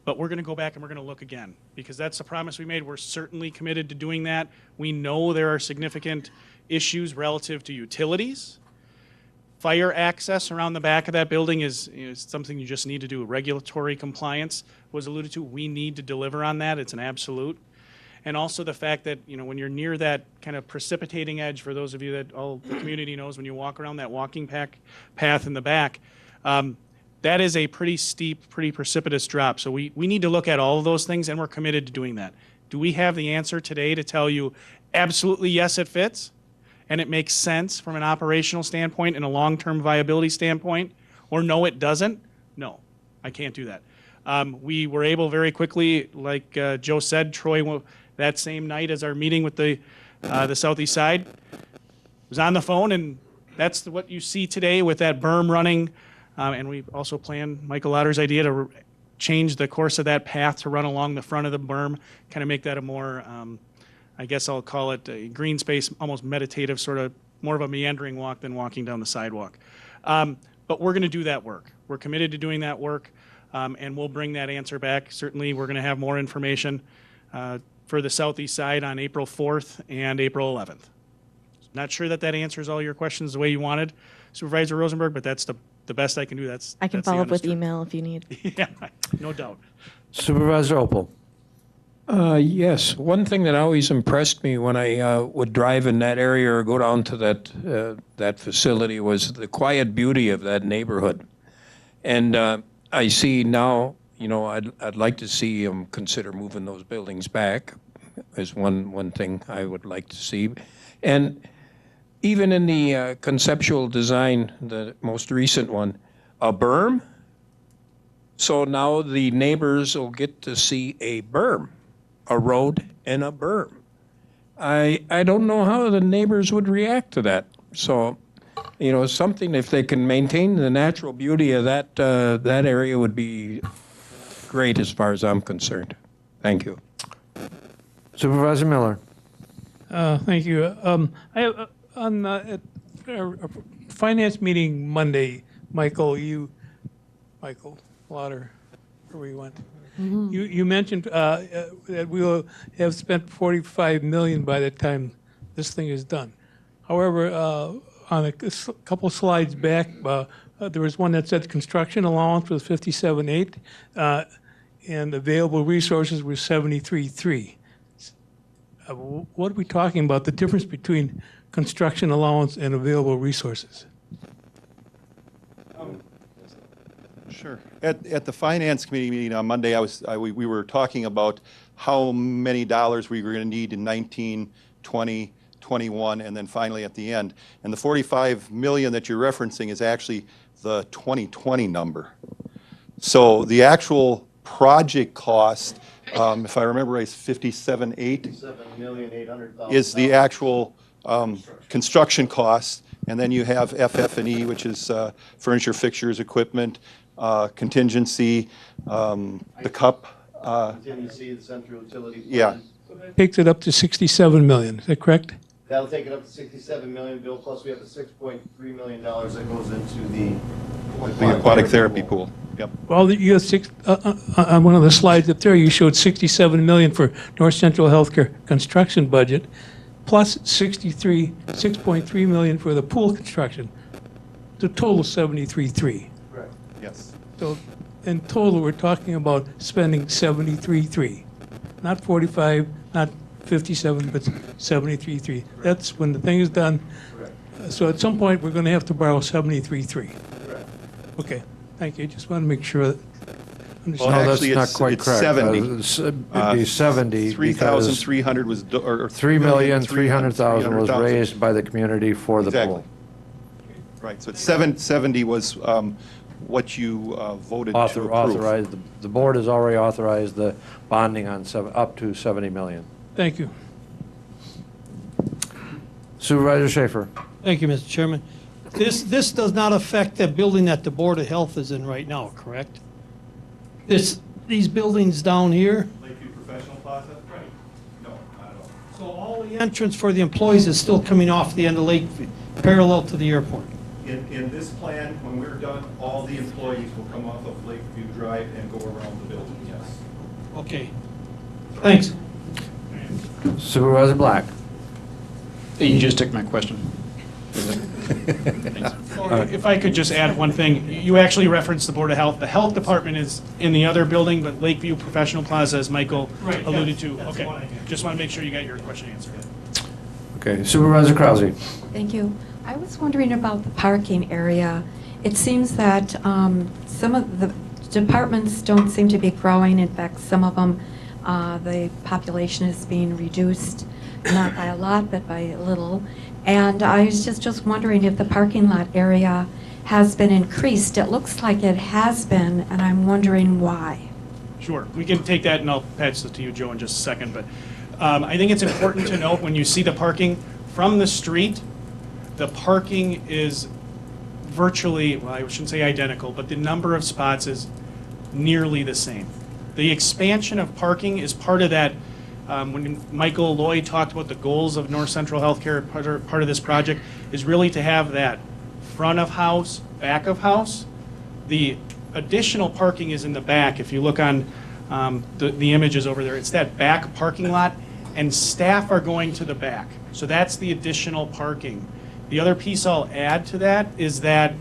Speaker 3: But we're going to go back and we're going to look again because that's the promise we made. We're certainly committed to doing that. We know there are significant issues relative to utilities. Fire access around the back of that building is something you just need to do. Regulatory compliance was alluded to. We need to deliver on that. It's an absolute. And also the fact that, when you're near that kind of precipitating edge, for those of you that all the community knows, when you walk around that walking path in the back, that is a pretty steep, pretty precipitous drop. So we need to look at all of those things, and we're committed to doing that. Do we have the answer today to tell you absolutely yes, it fits, and it makes sense from an operational standpoint and a long-term viability standpoint, or no, it doesn't? No, I can't do that. We were able very quickly, like Joe said, Troy, that same night as our meeting with the Southeast Side, was on the phone, and that's what you see today with that berm running. And we also planned Michael Lauder's idea to change the course of that path to run along the front of the berm, kind of make that a more, I guess I'll call it a green space, almost meditative, sort of more of a meandering walk than walking down the sidewalk. But we're going to do that work. We're committed to doing that work, and we'll bring that answer back. Certainly, we're going to have more information for the southeast side on April 4th and April 11th. Not sure that that answers all your questions the way you wanted, Supervisor Rosenberg, but that's the best I can do.
Speaker 10: I can
Speaker 3: that's the
Speaker 10: follow up with
Speaker 3: honest truth.
Speaker 10: email if you need.
Speaker 3: Yeah, no doubt.
Speaker 1: Supervisor Opel.
Speaker 11: Yes, one thing that always impressed me when I would drive in that area or go down to that facility was the quiet beauty of that neighborhood. And I see now, I'd like to see them consider moving those buildings back is one thing I would like to see. And even in the conceptual design, the most recent one, a berm. So now the neighbors will get to see a berm, a road and a berm. I don't know how the neighbors would react to that. So, something, if they can maintain the natural beauty of that area would be great as far as I'm concerned. Thank you.
Speaker 1: Supervisor Miller.
Speaker 12: Thank you. On at our finance meeting Monday, Michael Lauder, where we went. You mentioned that we will have spent $45 million by the time this thing is done. However, on a couple slides back, there was one that said construction allowance was 57.8, and available resources were 73.3. What are we talking about? The difference between construction allowance and available resources?
Speaker 6: Sure. At the Finance Committee meeting on Monday, we were talking about how many dollars we were going to need in 19, 20, 21, and then finally at the end. And the 45 million that you're referencing is actually the 2020 number. So the actual project cost, if I remember right, is 57.8. $7,800,000 is the actual construction cost. And then you have FF&E, which is furniture, fixtures, equipment, contingency, the CUP.
Speaker 8: Contingency, the central utility.
Speaker 6: Yeah.
Speaker 12: Takes it up to 67 million, is that correct?
Speaker 8: That'll take it up to 67 million, Bill, plus we have the $6.3 million that goes into the
Speaker 6: Aquatic therapy pool. Yep.
Speaker 12: Well, you have on one of the slides up there, you showed 67 million for North Central Healthcare construction budget, plus 6.3 million for the pool construction. The total 73.3.
Speaker 8: Correct.
Speaker 6: Yes.
Speaker 12: So in total, we're talking about spending 73.3, not 45, not 57, but 73.3. That's when the thing is done.
Speaker 8: Correct.
Speaker 12: So at some point, we're going to have to borrow 73.3.
Speaker 8: Correct.
Speaker 12: Okay, thank you. Just want to make sure that.
Speaker 6: Well,
Speaker 1: No, that's
Speaker 6: actually,
Speaker 1: not
Speaker 6: it's
Speaker 1: quite correct.
Speaker 6: 70.
Speaker 1: It'd be 70 because
Speaker 6: 3,300 was, or
Speaker 1: 3,300,000 was raised by the community for the
Speaker 6: Exactly.
Speaker 1: pool.
Speaker 6: Right, so it's 770 was what you voted to approve.
Speaker 1: Authorized, the board has already authorized the bonding on up to 70 million.
Speaker 12: Thank you.
Speaker 1: Supervisor Schaefer.
Speaker 13: Thank you, Mr. Chairman. This does not affect the building that the Board of Health is in right now, correct? These buildings down here?
Speaker 6: Lakeview Professional Plaza? Right. No, not at all.
Speaker 13: So all the entrance for the employees is still coming off the end of Lakeview, parallel to the airport?
Speaker 6: In this plan, when we're done, all the employees will come off of Lakeview Drive and go around the building, yes.
Speaker 13: Okay. Thanks.
Speaker 1: Supervisor Black.
Speaker 14: You just took my question.
Speaker 3: If I could just add one thing, you actually referenced the Board of Health. The Health Department is in the other building, but Lakeview Professional Plaza, as Michael alluded to. Okay, just want to make sure you got your question answered.
Speaker 1: Okay, Supervisor Krause.
Speaker 15: Thank you. I was wondering about the parking area. It seems that some of the departments don't seem to be growing. In fact, some of them, the population is being reduced, not by a lot, but by a little. And I was just wondering if the parking lot area has been increased. It looks like it has been, and I'm wondering why.
Speaker 3: Sure, we can take that, and I'll patch this to you, Joe, in just a second. But I think it's important to note when you see the parking from the street, the parking is virtually, well, I shouldn't say identical, but the number of spots is nearly the same. The expansion of parking is part of that. When Michael Lloyd talked about the goals of North Central Healthcare, part of this project is really to have that front of house, back of house. The additional parking is in the back. If you look on the images over there, it's that back parking lot, and staff are going to the back. So that's the additional parking. The other piece I'll add to that is that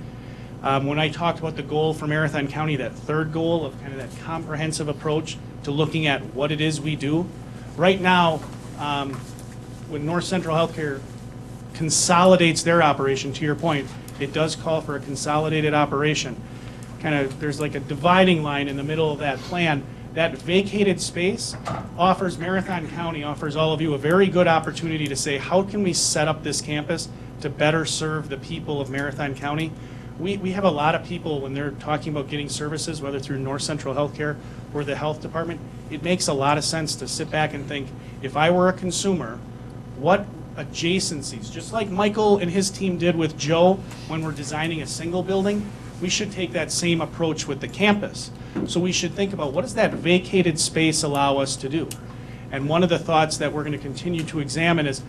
Speaker 3: when I talked about the goal for Marathon County, that third goal of kind of that comprehensive approach to looking at what it is we do, right now, when North Central Healthcare consolidates their operation, to your point, it does call for a consolidated operation. Kind of, there's like a dividing line in the middle of that plan. That vacated space offers Marathon County, offers all of you a very good opportunity to say, how can we set up this campus to better serve the people of Marathon County? We have a lot of people, when they're talking about getting services, whether through North Central Healthcare or the health department, it makes a lot of sense to sit back and think, if I were a consumer, what adjacencies, just like Michael and his team did with Joe when we're designing a single building, we should take that same approach with the campus. So we should think about, what does that vacated space allow us to do? And one of the thoughts that we're going to continue to examine is,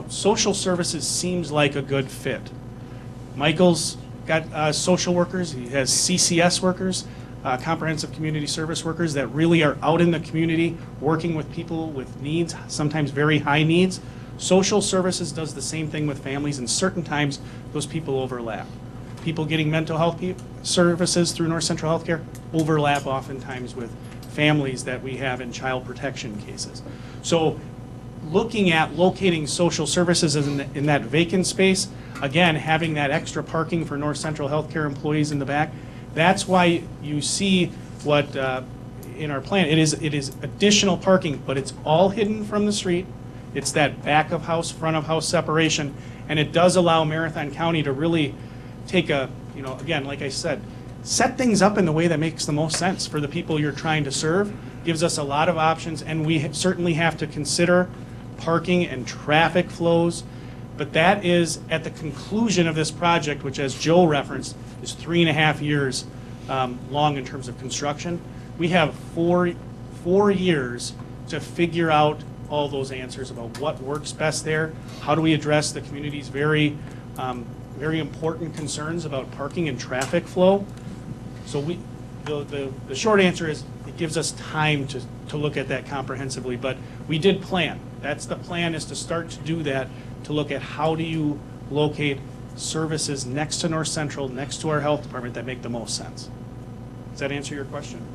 Speaker 3: social services seems like a good fit. Michael's got social workers, he has CCS workers, comprehensive community service workers that really are out in the community working with people with needs, sometimes very high needs. Social services does the same thing with families, and certain times those people overlap. People getting mental health services through North Central Healthcare overlap oftentimes with families that we have in child protection cases. So looking at locating social services in that vacant space, again, having that extra parking for North Central Healthcare employees in the back, that's why you see what in our plan, it is additional parking, but it's all hidden from the street. It's that back of house, front of house separation, and it does allow Marathon County to really take a, again, like I said, set things up in the way that makes the most sense for the people you're trying to serve. Gives us a lot of options, and we certainly have to consider parking and traffic flows. But that is at the conclusion of this project, which, as Joe referenced, is 3.5 years long in terms of construction. We have four years to figure out all those answers about what works best there. How do we address the community's very important concerns about parking and traffic flow? So the short answer is, it gives us time to look at that comprehensively, but we did plan. That's the plan, is to start to do that, to look at how do you locate services next to North Central, next to our health department, that make the most sense. Does that answer your question?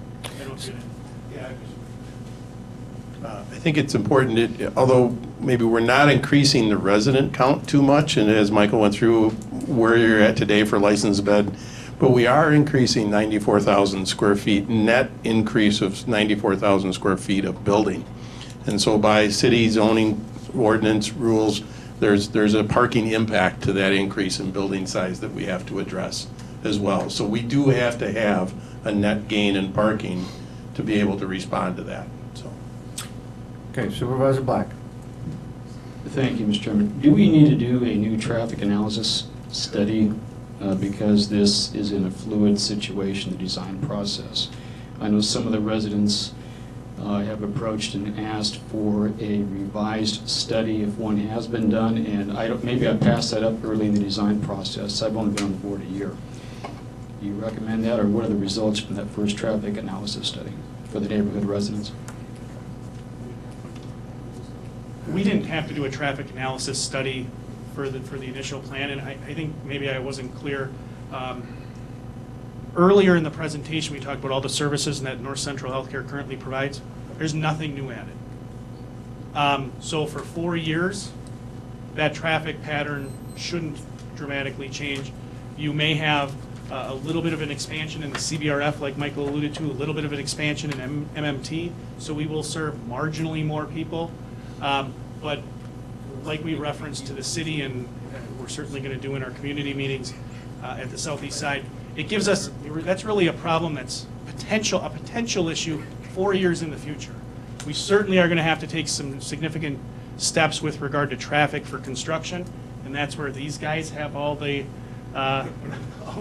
Speaker 9: I think it's important, although maybe we're not increasing the resident count too much, and as Michael went through where you're at today for licensed bed, but we are increasing 94,000 square feet, net increase of 94,000 square feet of building. And so by city zoning ordinance rules, there's a parking impact to that increase in building size that we have to address as well. So we do have to have a net gain in parking to be able to respond to that. So.
Speaker 1: Okay, Supervisor Black.
Speaker 14: Thank you, Mr. Chairman. Do we need to do a new traffic analysis study because this is in a fluid situation, the design process? I know some of the residents have approached and asked for a revised study if one has been done, and maybe I passed that up early in the design process. I've only been on the board a year. Do you recommend that, or what are the results from that first traffic analysis study for the neighborhood residents?
Speaker 3: We didn't have to do a traffic analysis study for the initial plan, and I think maybe I wasn't clear. Earlier in the presentation, we talked about all the services that North Central Healthcare currently provides. There's nothing new added. So for 4 years, that traffic pattern shouldn't dramatically change. You may have a little bit of an expansion in the CBRF, like Michael alluded to, a little bit of an expansion in MMT, so we will serve marginally more people. But like we referenced to the city, and we're certainly going to do in our community meetings at the southeast side, it gives us, that's really a problem that's a potential issue 4 years in the future. We certainly are going to have to take some significant steps with regard to traffic for construction, and that's where these guys have all the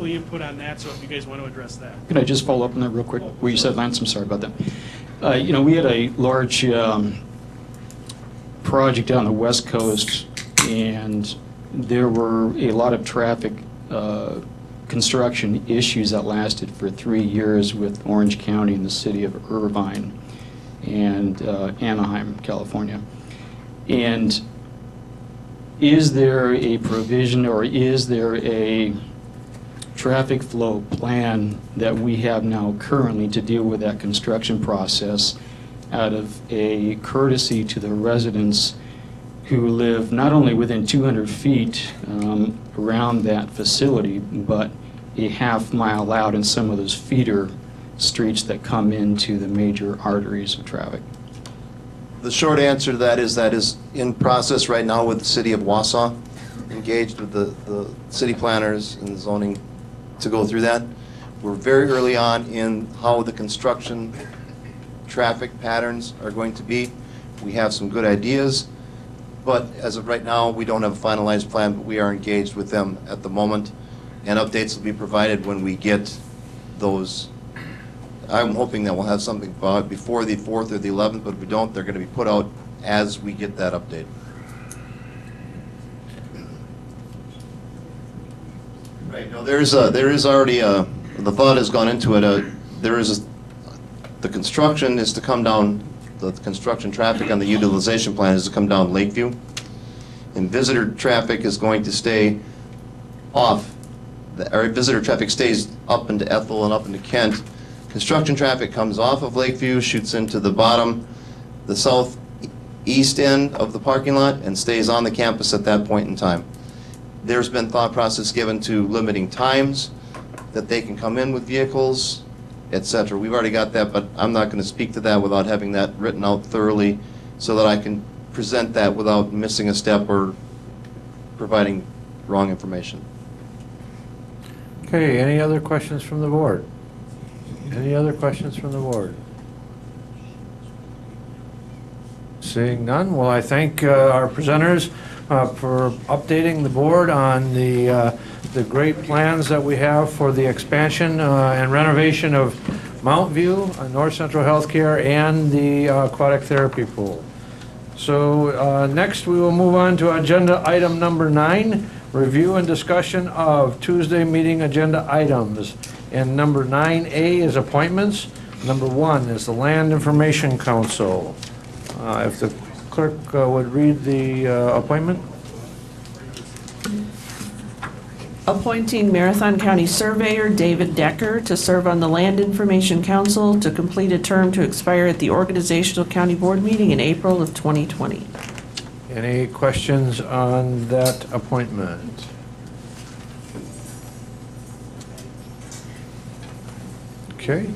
Speaker 3: input on that, so if you guys want to address that.
Speaker 14: Could I just follow up on that real quick? Where you said, Lance, I'm sorry about that. We had a large project down the West Coast, and there were a lot of traffic construction issues that lasted for 3 years with Orange County and the city of Irvine and Anaheim, California. And is there a provision or is there a traffic flow plan that we have now currently to deal with that construction process out of a courtesy to the residents who live not only within 200 feet around that facility, but a half-mile out in some of those feeder streets that come into the major arteries of traffic?
Speaker 8: The short answer to that is in process right now with the city of Wausau, engaged with the city planners and the zoning to go through that. We're very early on in how the construction traffic patterns are going to be. We have some good ideas, but as of right now, we don't have a finalized plan, but we are engaged with them at the moment, and updates will be provided when we get those. I'm hoping that we'll have something before the 4th or the 11th, but if we don't, they're going to be put out as we get that update. Right, no, there is already the thought has gone into it. The construction is to come down, the construction traffic on the utilization plan is to come down Lakeview, and visitor traffic is going to stay off, or visitor traffic stays up into Ethel and up into Kent. Construction traffic comes off of Lakeview, shoots into the bottom, the southeast end of the parking lot, and stays on the campus at that point in time. There's been thought process given to limiting times that they can come in with vehicles, etc. We've already got that, but I'm not going to speak to that without having that written out thoroughly so that I can present that without missing a step or providing wrong information.
Speaker 1: Okay, any other questions from the board? Any other questions from the board? Seeing none, well, I thank our presenters for updating the board on the great plans that we have for the expansion and renovation of Mount View, North Central Healthcare, and the aquatic therapy pool. So next we will move on to agenda item number 9, review and discussion of Tuesday meeting agenda items. And number 9A is appointments. Number 1 is the Land Information Council. If the clerk would read the appointment.
Speaker 2: Appointing Marathon County Surveyor David Decker to serve on the Land Information Council to complete a term to expire at the Organizational County Board meeting in April of 2020.
Speaker 1: Any questions on that appointment? Okay,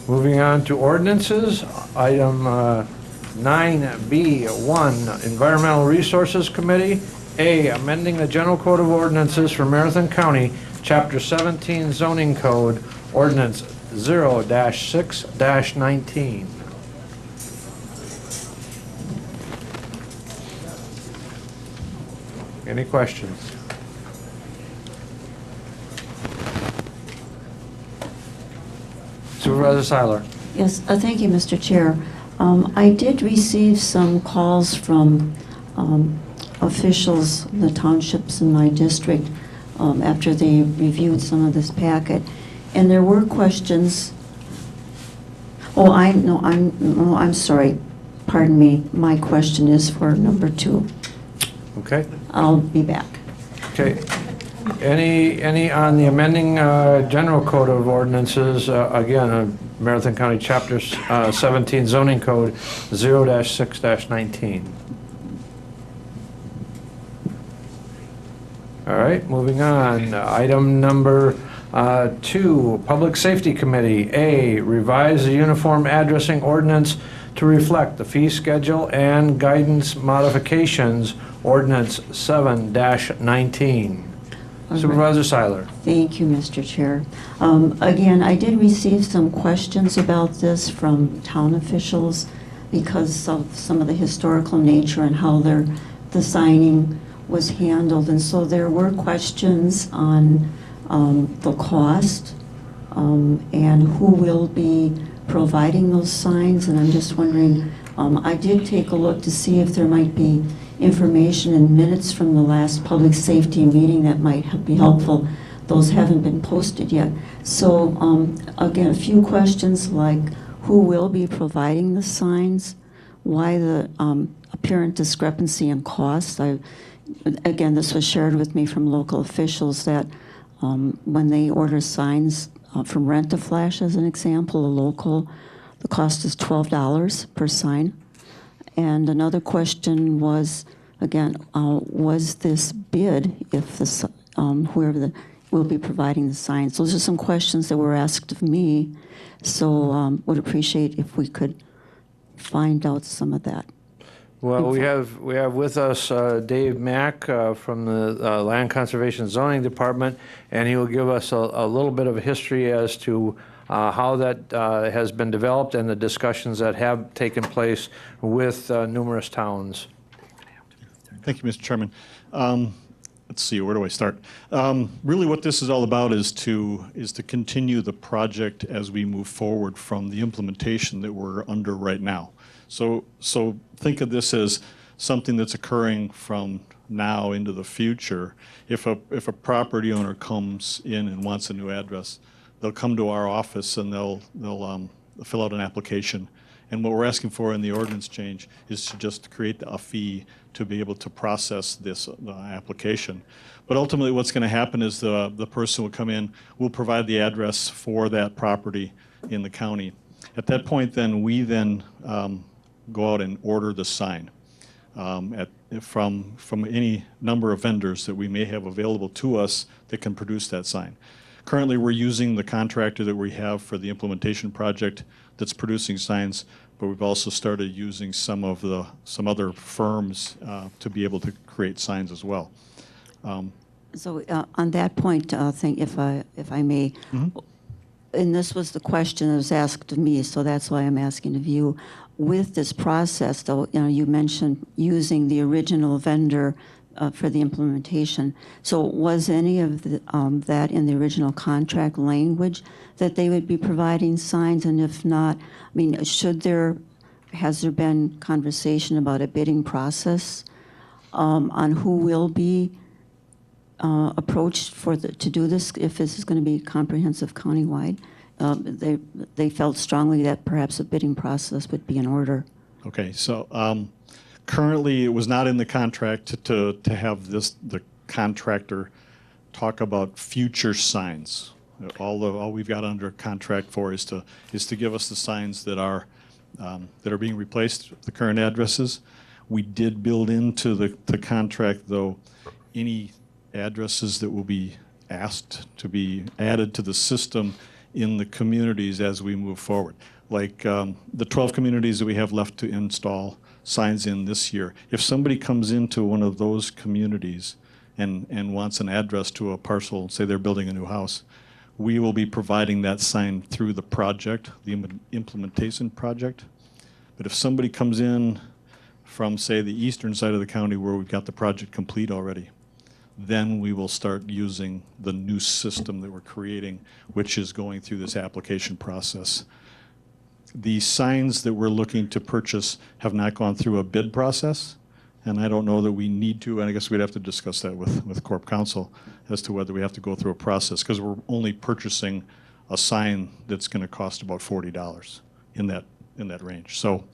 Speaker 1: moving on to ordinances. Item 9B1, Environmental Resources Committee. A, amending the General Code of Ordinances for Marathon County, Chapter 17 Zoning Code, Ordinance 0-6-19. Any questions? Supervisor Seiler.
Speaker 16: Yes, thank you, Mr. Chair. I did receive some calls from officials, the townships in my district, after they reviewed some of this packet, and there were questions. Oh, I'm sorry. Pardon me. My question is for number 2.
Speaker 1: Okay.
Speaker 16: I'll be back.
Speaker 1: Okay. Any on the amending General Code of Ordinances, again, Marathon County Chapter 17 Zoning Code 0-6-19. All right, moving on. Item number 2, Public Safety Committee. A, revise the uniform addressing ordinance to reflect the fee schedule and guidance modifications, Ordinance 7-19. Supervisor Seiler.
Speaker 16: Thank you, Mr. Chair. Again, I did receive some questions about this from town officials because of some of the historical nature and how the signing was handled. And so there were questions on the cost and who will be providing those signs. And I'm just wondering, I did take a look to see if there might be information in minutes from the last public safety meeting that might be helpful. those haven't been posted yet. So again, a few questions like who will be providing the signs, why the apparent discrepancy in cost. Again, this was shared with me from local officials that when they order signs from Rent-A-Flash, as an example, a local, the cost is $12 per sign. And another question was, again, was this bid if the whoever will be providing the signs? Those are some questions that were asked of me. So would appreciate if we could find out some of that.
Speaker 1: Well, we have with us Dave Mack from the Land Conservation Zoning Department, and he will give us a little bit of a history as to how that has been developed and the discussions that have taken place with numerous towns.
Speaker 17: Thank you, Mr. Chairman. Let's see, where do I start? Really what this is all about is to continue the project as we move forward from the implementation that we're under right now. So think of this as something that's occurring from now into the future. If a property owner comes in and wants a new address, they'll come to our office and they'll fill out an application. And what we're asking for in the ordinance change is to just create a fee to be able to process this application. But ultimately what's going to happen is the person will come in, will provide the address for that property in the county. At that point then, we then go out and order the sign from any number of vendors that we may have available to us that can produce that sign. Currently, we're using the contractor that we have for the implementation project that's producing signs, but we've also started using some other firms to be able to create signs as well.
Speaker 16: So on that point, if I may, and this was the question that was asked of me, so that's why I'm asking of you. With this process, though, you mentioned using the original vendor for the implementation. So was any of that in the original contract language that they would be providing signs? And if not, I mean, has there been conversation about a bidding process on who will be approached to do this, if this is going to be comprehensive countywide? They felt strongly that perhaps a bidding process would be in order.
Speaker 17: Okay, so currently it was not in the contract to have the contractor talk about future signs. All we've got under contract for is to give us the signs that are being replaced with the current addresses. We did build into the contract, though, any addresses that will be asked to be added to the system in the communities as we move forward. Like the 12 communities that we have left to install signs in this year. If somebody comes into one of those communities and wants an address to a parcel, say they're building a new house, we will be providing that sign through the project, the implementation project. But if somebody comes in from, say, the eastern side of the county where we've got the project complete already, then we will start using the new system that we're creating, which is going through this application process. The signs that we're looking to purchase have not gone through a bid process, and I don't know that we need to, and I guess we'd have to discuss that with Corp Counsel as to whether we have to go through a process, because we're only purchasing a sign that's going to cost about $40 in that range. So,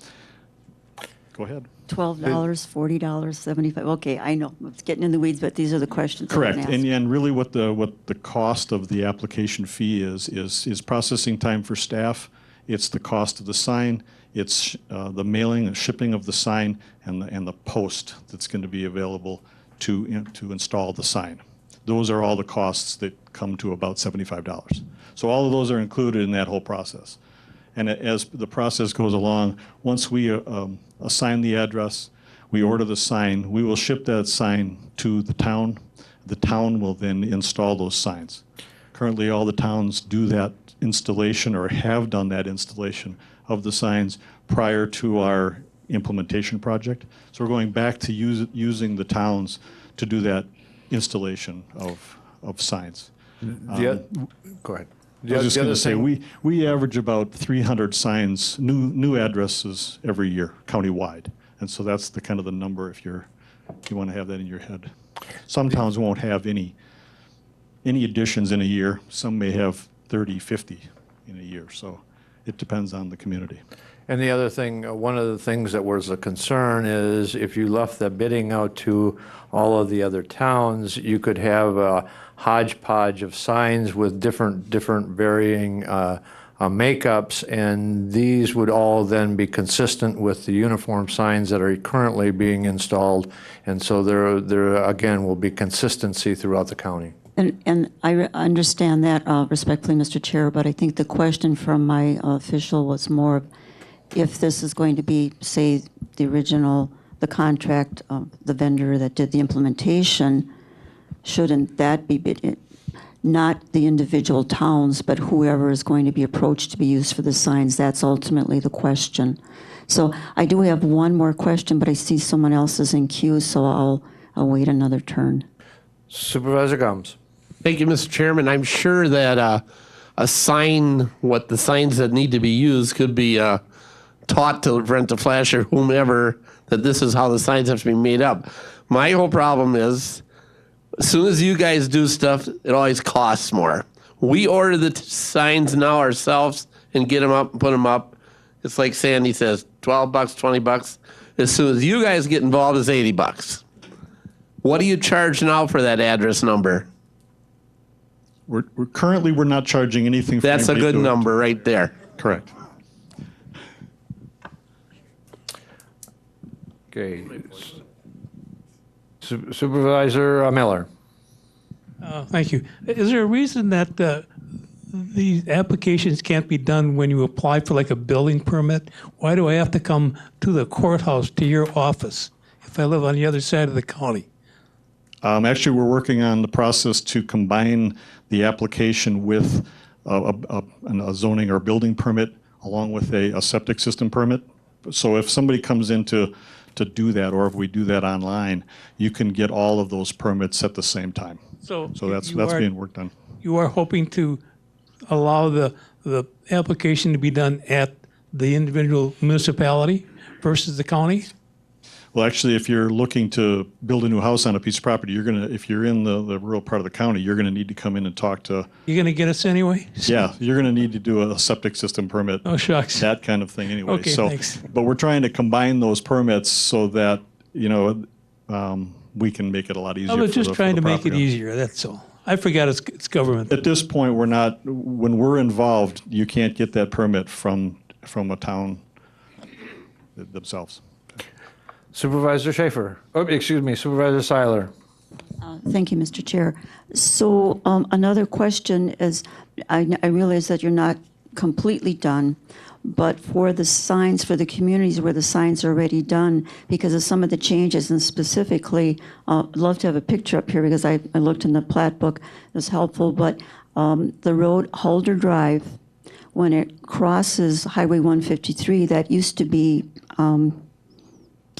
Speaker 17: go ahead.
Speaker 16: $12, $40, $75. Okay, I know it's getting in the weeds, but these are the questions.
Speaker 17: Correct, and really what the cost of the application fee is processing time for staff. It's the cost of the sign. It's the mailing and shipping of the sign and the post that's going to be available to install the sign. Those are all the costs that come to about $75. So all of those are included in that whole process. And as the process goes along, once we assign the address, we order the sign, we will ship that sign to the town. The town will then install those signs. Currently, all the towns do that installation or have done that installation of the signs prior to our implementation project. So we're going back to using the towns to do that installation of signs.
Speaker 1: Go ahead.
Speaker 17: I was just going to say, we average about 300 signs, new addresses every year, countywide. And so that's the kind of the number if you want to have that in your head. Some towns won't have any any additions in a year. Some may have 30, 50 in a year. So it depends on the community.
Speaker 1: And the other thing, one of the things that was a concern is if you left the bidding out to all of the other towns, you could have a hodgepodge of signs with different varying makeups, and these would all then be consistent with the uniform signs that are currently being installed. And so there again will be consistency throughout the county.
Speaker 16: And I understand that respectfully, Mr. Chair, but I think the question from my official was more of if this is going to be, say, the contract, the vendor that did the implementation, shouldn't that be bid, not the individual towns, but whoever is going to be approached to be used for the signs? That's ultimately the question. So I do have one more question, but I see someone else is in queue, so I'll wait another turn.
Speaker 1: Supervisor Gomes.
Speaker 18: Thank you, Mr. Chairman. I'm sure that a sign, what the signs that need to be used could be taught to Rent a Flash or whomever that this is how the signs have to be made up. My whole problem is, as soon as you guys do stuff, it always costs more. We order the signs now ourselves and get them up and put them up. It's like Sandy says, $12, $20. As soon as you guys get involved, it's $80. What do you charge now for that address number?
Speaker 17: We're currently not charging anything.
Speaker 18: That's a good number right there.
Speaker 17: Correct.
Speaker 1: Okay. Supervisor Miller.
Speaker 12: Thank you. Is there a reason that these applications can't be done when you apply for like a building permit? Why do I have to come to the courthouse, to your office, if I live on the other side of the county?
Speaker 17: Actually, we're working on the process to combine the application with a zoning or building permit along with a septic system permit. So if somebody comes in to do that, or if we do that online, you can get all of those permits at the same time. So that's being worked on.
Speaker 12: You are hoping to allow the application to be done at the individual municipality versus the county?
Speaker 17: Well, actually, if you're looking to build a new house on a piece of property, if you're in the rural part of the county, you're going to need to come in and talk to.
Speaker 12: You're going to get us anyway?
Speaker 17: Yeah, you're going to need to do a septic system permit.
Speaker 12: Oh, shucks.
Speaker 17: That kind of thing anyway.
Speaker 12: Okay, thanks.
Speaker 17: But we're trying to combine those permits so that, we can make it a lot easier.
Speaker 12: I was just trying to make it
Speaker 17: property owners.
Speaker 12: easier, that's all. I forgot it's government.
Speaker 17: At this point, when we're involved, you can't get that permit from a town themselves.
Speaker 1: Supervisor Schaefer. Oh, excuse me, Supervisor Seiler.
Speaker 16: Thank you, Mr. Chair. So another question is, I realize that you're not completely done, but for the signs, for the communities where the signs are already done, because of some of the changes, and specifically, I'd love to have a picture up here because I looked in the plat book, it was helpful, but the road Halder Drive, when it crosses Highway 153, that used to be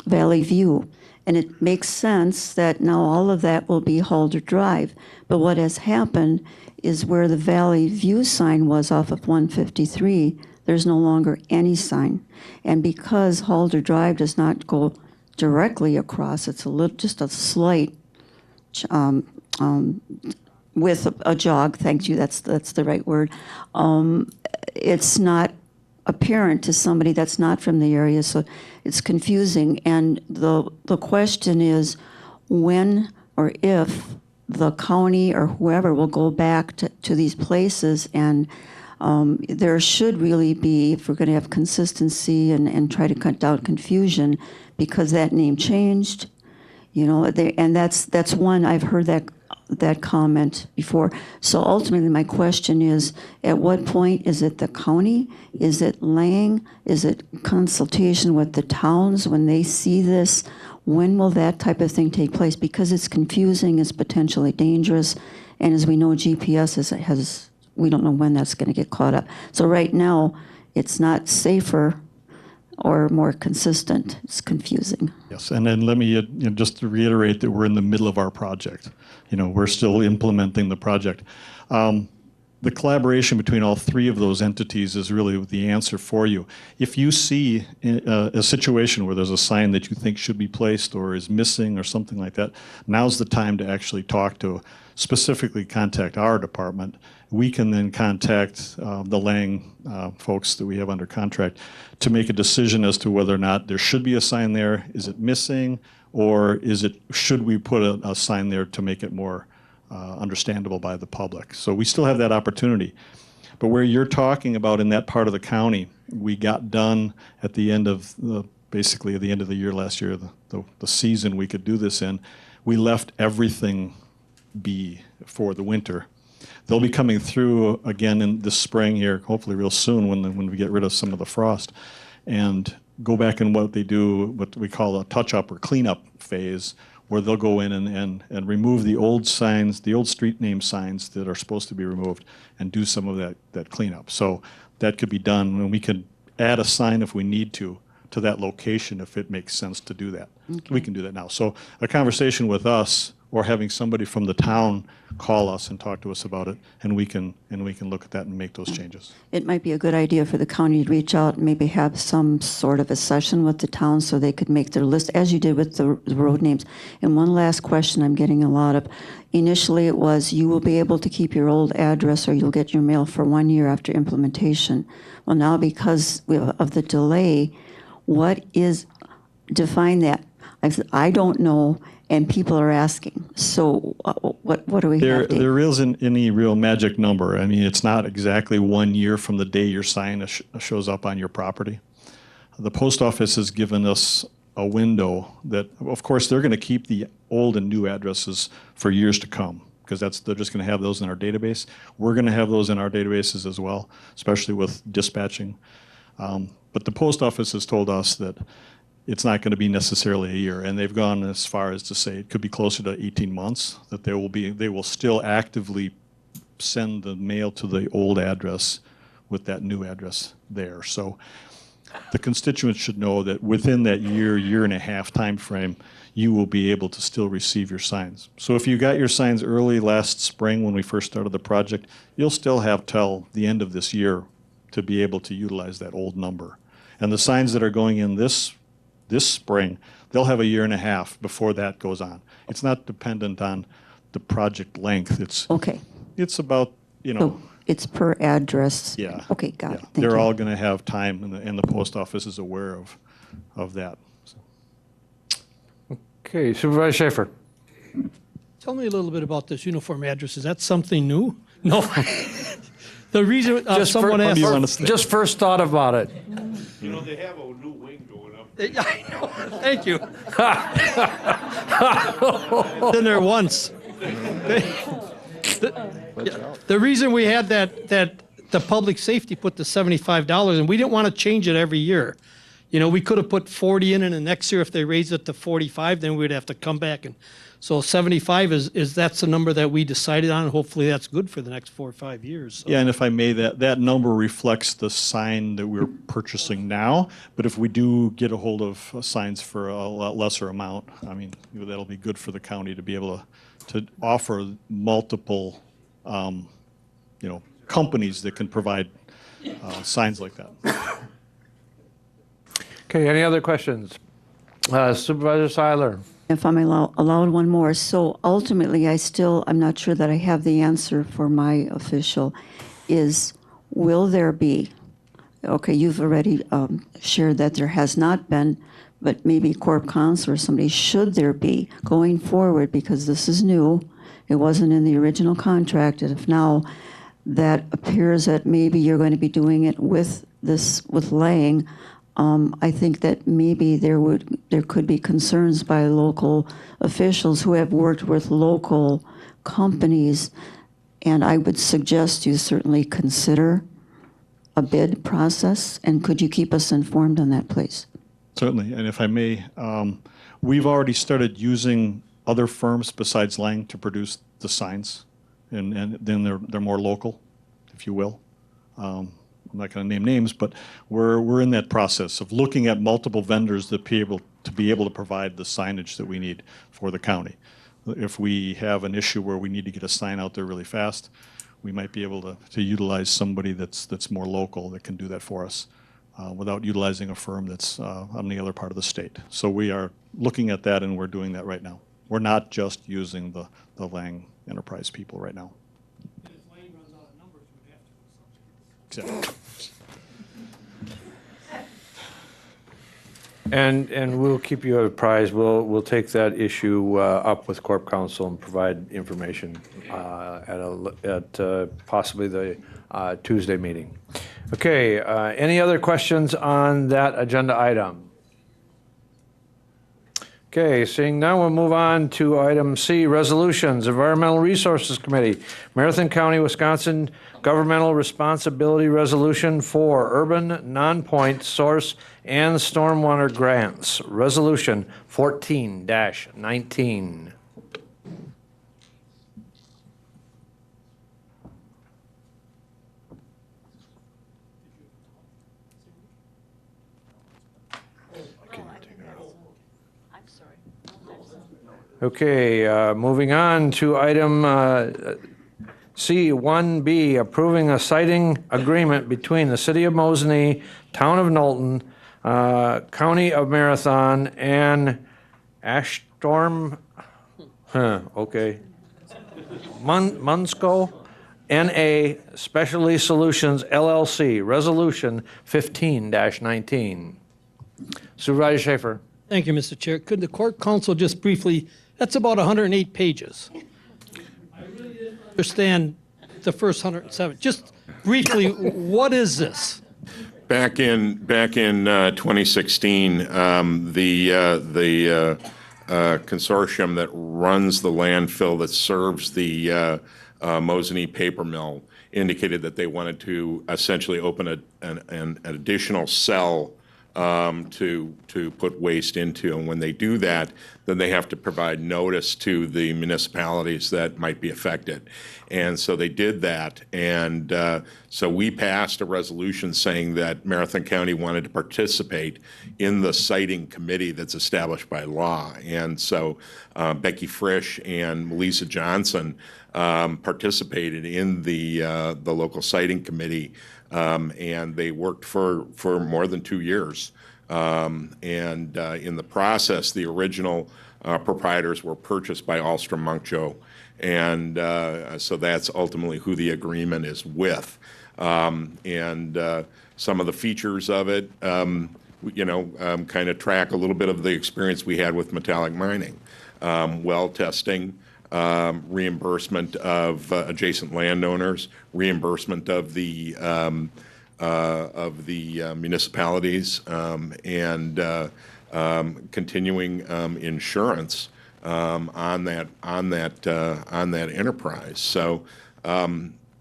Speaker 16: Valley View. And it makes sense that now all of that will be Halder Drive. But what has happened is where the Valley View sign was off of 153, there's no longer any sign. And because Halder Drive does not go directly across, it's just a slight with a jog, thank you, that's the right word. It's not apparent to somebody that's not from the area, so it's confusing. And the question is when or if the county or whoever will go back to these places, and there should really be, if we're going to have consistency and try to cut down confusion, because that name changed, and that's one, I've heard that comment before. So ultimately, my question is, at what point is it the county? Is it Lang? Is it consultation with the towns when they see this? When will that type of thing take place? Because it's confusing, it's potentially dangerous, and as we know, GPS we don't know when that's going to get caught up. So right now, it's not safer or more consistent. It's confusing.
Speaker 17: Yes, and then let me just to reiterate that we're in the middle of our project. We're still implementing the project. the collaboration between all three of those entities is really the answer for you. If you see a situation where there's a sign that you think should be placed or is missing or something like that, now's the time to actually talk to, specifically contact our department. We can then contact the Lang folks that we have under contract to make a decision as to whether or not there should be a sign there. Is it missing, or should we put a sign there to make it more understandable by the public? So we still have that opportunity. But where you're talking about in that part of the county, we got done at the end of basically at the end of the year last year, the season we could do this in. We left everything be for the winter. They'll be coming through again in this spring here, hopefully real soon when we get rid of some of the frost, and go back in what they do, what we call a touch-up or cleanup phase, where they'll go in and remove the old signs, the old street name signs that are supposed to be removed, and do some of that cleanup. So that could be done, and we could add a sign if we need to that location if it makes sense to do that. Okay. We can do that now. So a conversation with us, or having somebody from the town call us and talk to us about it, and we can look at that and make those changes.
Speaker 16: It might be a good idea for the county to reach out and maybe have some sort of a session with the town so they could make their list, as you did with the road names. And one last question I'm getting a lot of. Initially it was, you will be able to keep your old address or you'll get your mail for 1 year after implementation. Well, now because of the delay, what is, define that. I don't know, and people are asking. So what do we have?
Speaker 17: There isn't any real magic number. I mean, it's not exactly 1 year from the day your sign shows up on your property. The post office has given us a window that, of course, they're going to keep the old and new addresses for years to come, because they're just going to have those in our database. We're going to have those in our databases as well, especially with dispatching. But the post office has told us that it's not going to be necessarily a year, and they've gone as far as to say it could be closer to 18 months, that they will still actively send the mail to the old address with that new address there. So the constituents should know that within that year and a half time frame, you will be able to still receive your signs. So if you got your signs early last spring when we first started the project, you'll still have till the end of this year to be able to utilize that old number. And the signs that are going in this spring, they'll have a year and a half before that goes on. It's not dependent on the project length. It's about,
Speaker 16: So it's per address.
Speaker 17: Yeah.
Speaker 16: Okay, got it. Thank
Speaker 17: They're
Speaker 16: you.
Speaker 17: all going to have time, and the post office is aware of that.
Speaker 1: Okay, Supervisor Schaefer.
Speaker 13: Tell me a little bit about this uniform address. Is that something new? No. The reason someone asked.
Speaker 1: Just first thought about it.
Speaker 19: You know, they have a new wing going up.
Speaker 13: I know. Thank you. Been there once. The reason we had that the public safety put the $75, and we didn't want to change it every year. You know, we could have put 40 in, and the next year if they raised it to 45, then we'd have to come back. And so 75 is that's the number that we decided on. Hopefully that's good for the next 4 or 5 years. So.
Speaker 17: Yeah, and if I may, that number reflects the sign that we're purchasing now. But if we do get a hold of signs for a lot lesser amount, I mean, that'll be good for the county to be able to offer multiple, companies that can provide signs like that.
Speaker 1: Okay, any other questions? Supervisor Seiler.
Speaker 16: If I'm allowed one more. So ultimately, I'm not sure that I have the answer for my official, is will there be, okay, you've already shared that there has not been, but maybe Corp Counsel or somebody, should there be going forward, because this is new, it wasn't in the original contract, and if now that appears that maybe you're going to be doing it with Lang, I think that maybe there could be concerns by local officials who have worked with local companies, and I would suggest you certainly consider a bid process, and could you keep us informed on that, please?
Speaker 17: Certainly, and if I may, we've already started using other firms besides Lang to produce the signs, and then they're more local, if you will. I'm not going to name names, but we're in that process of looking at multiple vendors that be able to provide the signage that we need for the county. If we have an issue where we need to get a sign out there really fast, we might be able to utilize somebody that's more local that can do that for us without utilizing a firm that's on the other part of the state. So we are looking at that, and we're doing that right now. We're not just using the Lang Enterprise people right now. Exactly.
Speaker 1: And we'll keep you apprised. We'll take that issue up with Corp Counsel and provide information at possibly the Tuesday meeting. Okay, any other questions on that agenda item? Okay, seeing none, we'll move on to item C, resolutions, Environmental Resources Committee, Marathon County, Wisconsin Governmental Responsibility Resolution for Urban Non-Point Source and Stormwater Grants, Resolution 14-19. Okay, moving on to item C1B, approving a siting agreement between the City of Mosinee, Town of Knowlton, County of Marathon, and Ashstorm, Munsco, N.A. Specialty Solutions, LLC, Resolution 15-19. Supervisor Schaefer.
Speaker 13: Thank you, Mr. Chair. Could the Court Counsel just briefly, that's about 108 pages. I really didn't understand the first 107. Just briefly, what is this?
Speaker 19: Back in 2016, the consortium that runs the landfill that serves the Mosinee paper mill indicated that they wanted to essentially open an additional cell to put waste into. And when they do that, then they have to provide notice to the municipalities that might be affected. And so they did that. And so we passed a resolution saying that Marathon County wanted to participate in the siting committee that's established by law. And so Becky Frisch and Melissa Johnson participated in the local siting committee. And they worked for more than 2 years. And in the process, the original proprietors were purchased by Alstrom Monkjo. And so that's ultimately who the agreement is with. And some of the features of it, kind of track a little bit of the experience we had with metallic mining. Well testing, reimbursement of adjacent landowners, reimbursement of the municipalities, and continuing insurance on that enterprise. So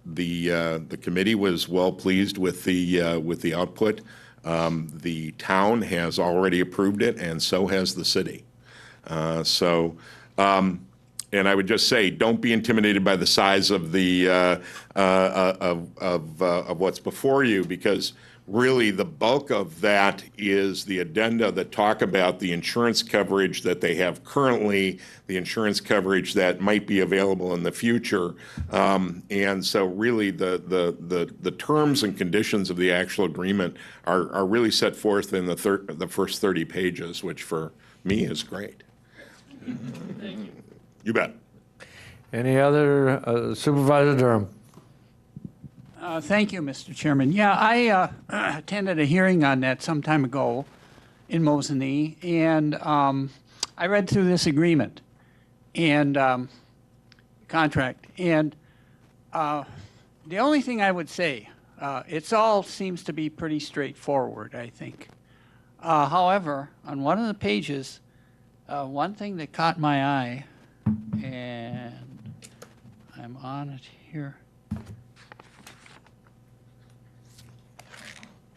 Speaker 19: the committee was well pleased with the output. The town has already approved it, and so has the city. And I would just say, don't be intimidated by the size of the of what's before you, because really the bulk of that is the addenda that talk about the insurance coverage that they have currently, the insurance coverage that might be available in the future, and so really the terms and conditions of the actual agreement are really set forth in the first 30 pages, which for me is great. You bet.
Speaker 1: Any other, Supervisor Durham?
Speaker 20: Thank you, Mr. Chairman. Yeah, I attended a hearing on that some time ago in Mosinee, and I read through this agreement and contract. And the only thing I would say, it all seems to be pretty straightforward, I think. However, on one of the pages, one thing that caught my eye, and I'm on it here.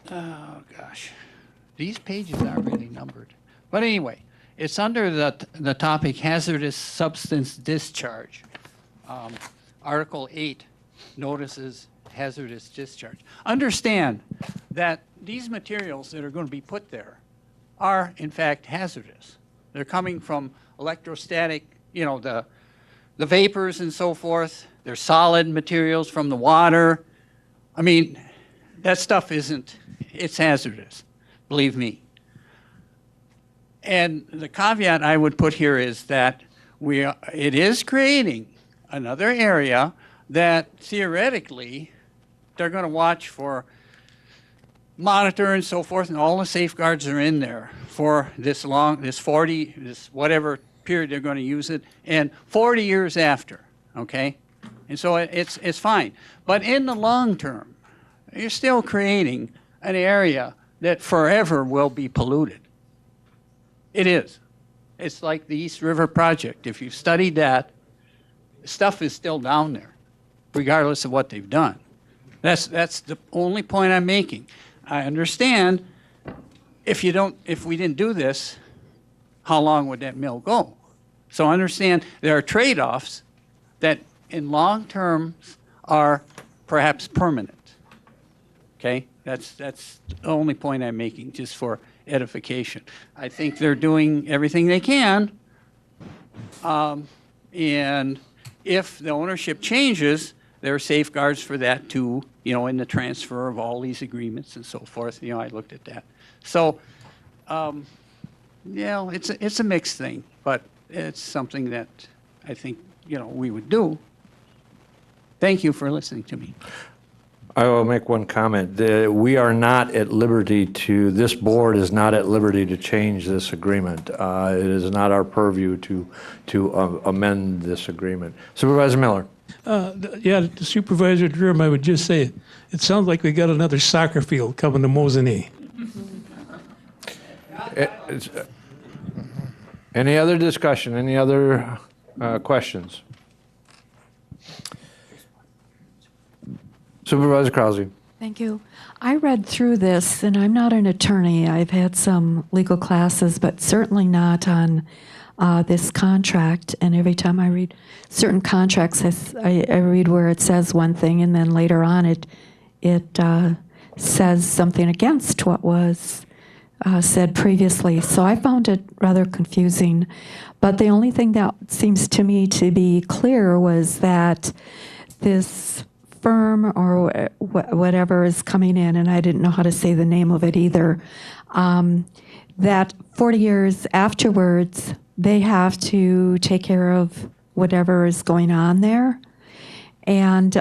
Speaker 20: Oh, gosh. These pages aren't really numbered. But anyway, it's under the topic hazardous substance discharge. Article 8 notices hazardous discharge. Understand that these materials that are going to be put there are, in fact, hazardous. They're coming from electrostatic, the vapors and so forth. They're solid materials from the water. I mean, that stuff it's hazardous, believe me. And the caveat I would put here is that it is creating another area that theoretically they're going to watch for, monitor and so forth, and all the safeguards are in there for this whatever period they're going to use it, and 40 years after, okay? And so it's fine. But in the long term, you're still creating an area that forever will be polluted. It is. It's like the East River Project. If you've studied that, stuff is still down there, regardless of what they've done. That's the only point I'm making. I understand if we didn't do this, how long would that mill go? So I understand there are trade-offs that in long terms are perhaps permanent. Okay? That's the only point I'm making, just for edification. I think they're doing everything they can, and if the ownership changes, there are safeguards for that too, in the transfer of all these agreements and so forth. I looked at that. So, it's a mixed thing, but it's something that I think, we would do. Thank you for listening to me.
Speaker 1: I will make one comment. We are not at liberty this board is not at liberty to change this agreement. It is not our purview to amend this agreement. Supervisor Miller.
Speaker 12: To Supervisor Durham, I would just say, it sounds like we got another soccer field coming to Mosinee.
Speaker 1: Any other discussion? Any other questions? Supervisor Krause.
Speaker 15: Thank you. I read through this, and I'm not an attorney. I've had some legal classes, but certainly not on this contract. And every time I read certain contracts, I read where it says one thing, and then later on it says something against what was said previously. So I found it rather confusing. But the only thing that seems to me to be clear was that this firm or whatever is coming in, and I didn't know how to say the name of it either, that 40 years afterwards, they have to take care of whatever is going on there. And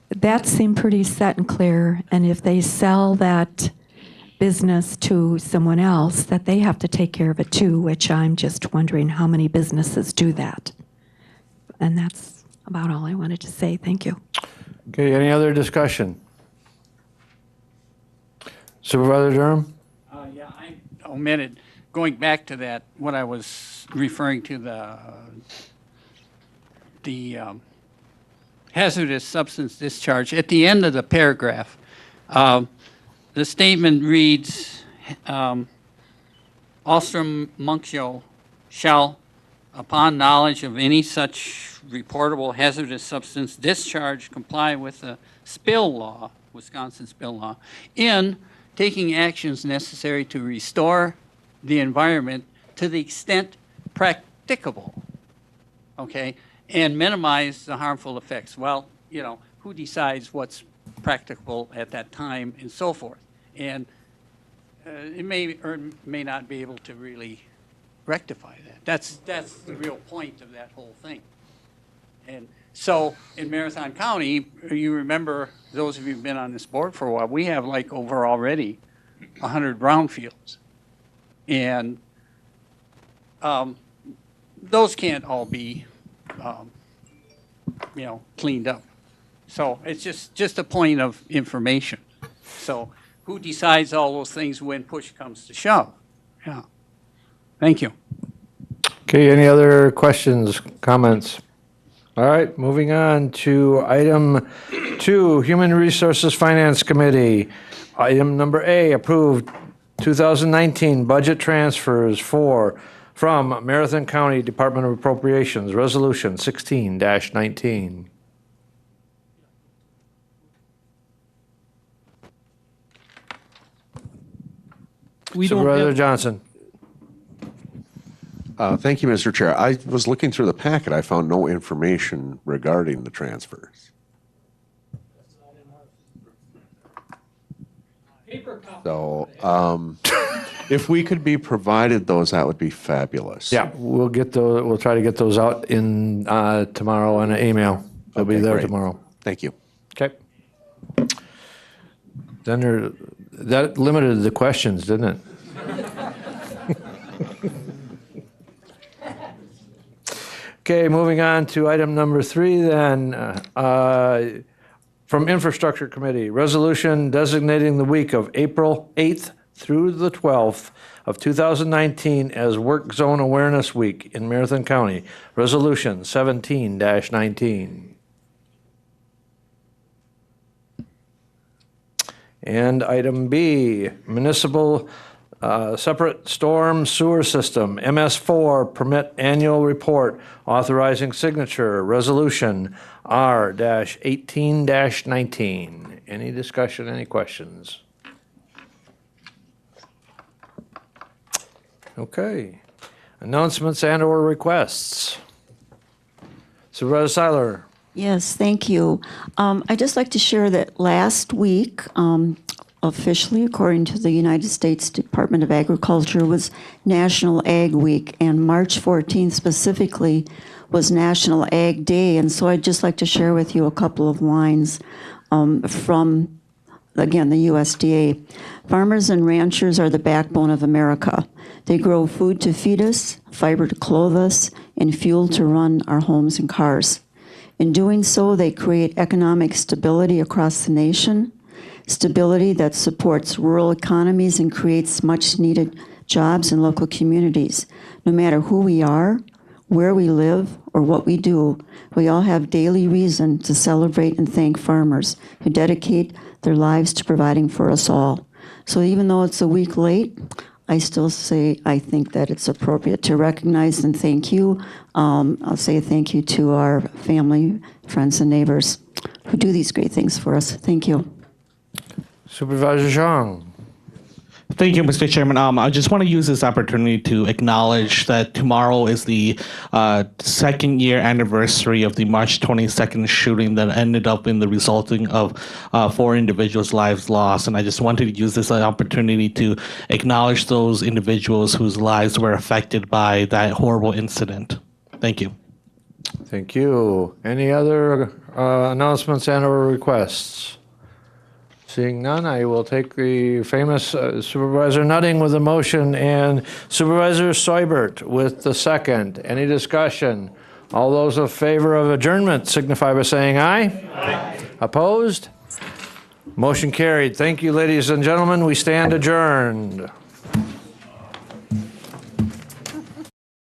Speaker 15: that seemed pretty set and clear. And if they sell that business to someone else, that they have to take care of it too, which I'm just wondering how many businesses do that. And that's about all I wanted to say. Thank you.
Speaker 1: Okay, any other discussion? Supervisor Durham?
Speaker 20: I omitted, going back to that, what I was referring to, the hazardous substance discharge. At the end of the paragraph, the statement reads, Alstrom-Munksjö shall, upon knowledge of any such reportable hazardous substance discharge, comply with the spill law, Wisconsin spill law, in taking actions necessary to restore the environment to the extent practicable, okay, and minimize the harmful effects. Well, who decides what's practicable at that time and so forth? And it may or may not be able to really rectify that. That's the real point of that whole thing. And so in Marathon County, you remember, those of you who've been on this board for a while, we have like over already 100 brownfields. And those can't all be, cleaned up. So it's just a point of information. So who decides all those things when push comes to shove? Yeah. Thank you.
Speaker 1: Okay, any other questions, comments? All right, moving on to item 2, Human Resources Finance Committee. Item number A, approved 2019 budget transfers from Marathon County Department of Appropriations, Resolution 16-19.
Speaker 13: We don't
Speaker 1: Supervisor
Speaker 13: have-
Speaker 1: Johnson.
Speaker 21: Thank you, Mr. Chair. I was looking through the packet. I found no information regarding the transfers. So if we could be provided those, that would be fabulous.
Speaker 1: Yeah, we'll get those, we'll try to get those out in tomorrow in an email. They'll be
Speaker 21: Okay,
Speaker 1: there
Speaker 21: great.
Speaker 1: tomorrow.
Speaker 21: Thank you.
Speaker 1: Okay. Then that limited the questions, didn't it? Okay, moving on to item number 3 then. From Infrastructure Committee, resolution designating the week of April 8th through the 12th of 2019 as Work Zone Awareness Week in Marathon County. Resolution 17-19. And item B, municipal separate storm sewer system, MS4 permit annual report authorizing signature, resolution R-18-19. Any discussion, any questions? Okay. Announcements and/or requests. Supervisor Seiler.
Speaker 16: Yes, thank you. I'd just like to share that last week, officially, according to the United States Department of Agriculture, was National Ag Week, and March 14th specifically was National Ag Day. And so I'd just like to share with you a couple of lines from, again, the USDA. Farmers and ranchers are the backbone of America. They grow food to feed us, fiber to clothe us, and fuel to run our homes and cars. In doing so, they create economic stability across the nation, stability that supports rural economies and creates much-needed jobs in local communities. No matter who we are, where we live, or what we do, we all have daily reason to celebrate and thank farmers who dedicate their lives to providing for us all. So even though it's a week late, I still say I think that it's appropriate to recognize and thank you. I'll say thank you to our family, friends, and neighbors who do these great things for us. Thank you.
Speaker 1: Supervisor Zhang.
Speaker 22: Thank you, Mr. Chairman. I just want to use this opportunity to acknowledge that tomorrow is the second year anniversary of the March 22nd shooting that ended up in the resulting of 4 individuals' lives lost. And I just wanted to use this opportunity to acknowledge those individuals whose lives were affected by that horrible incident. Thank you.
Speaker 1: Thank you. Any other announcements and/or requests? Seeing none, I will take the famous Supervisor Nutting with the motion and Supervisor Seubert with the second. Any discussion? All those in favor of adjournment signify by saying aye. Aye. Opposed? Motion carried. Thank you, ladies and gentlemen. We stand adjourned.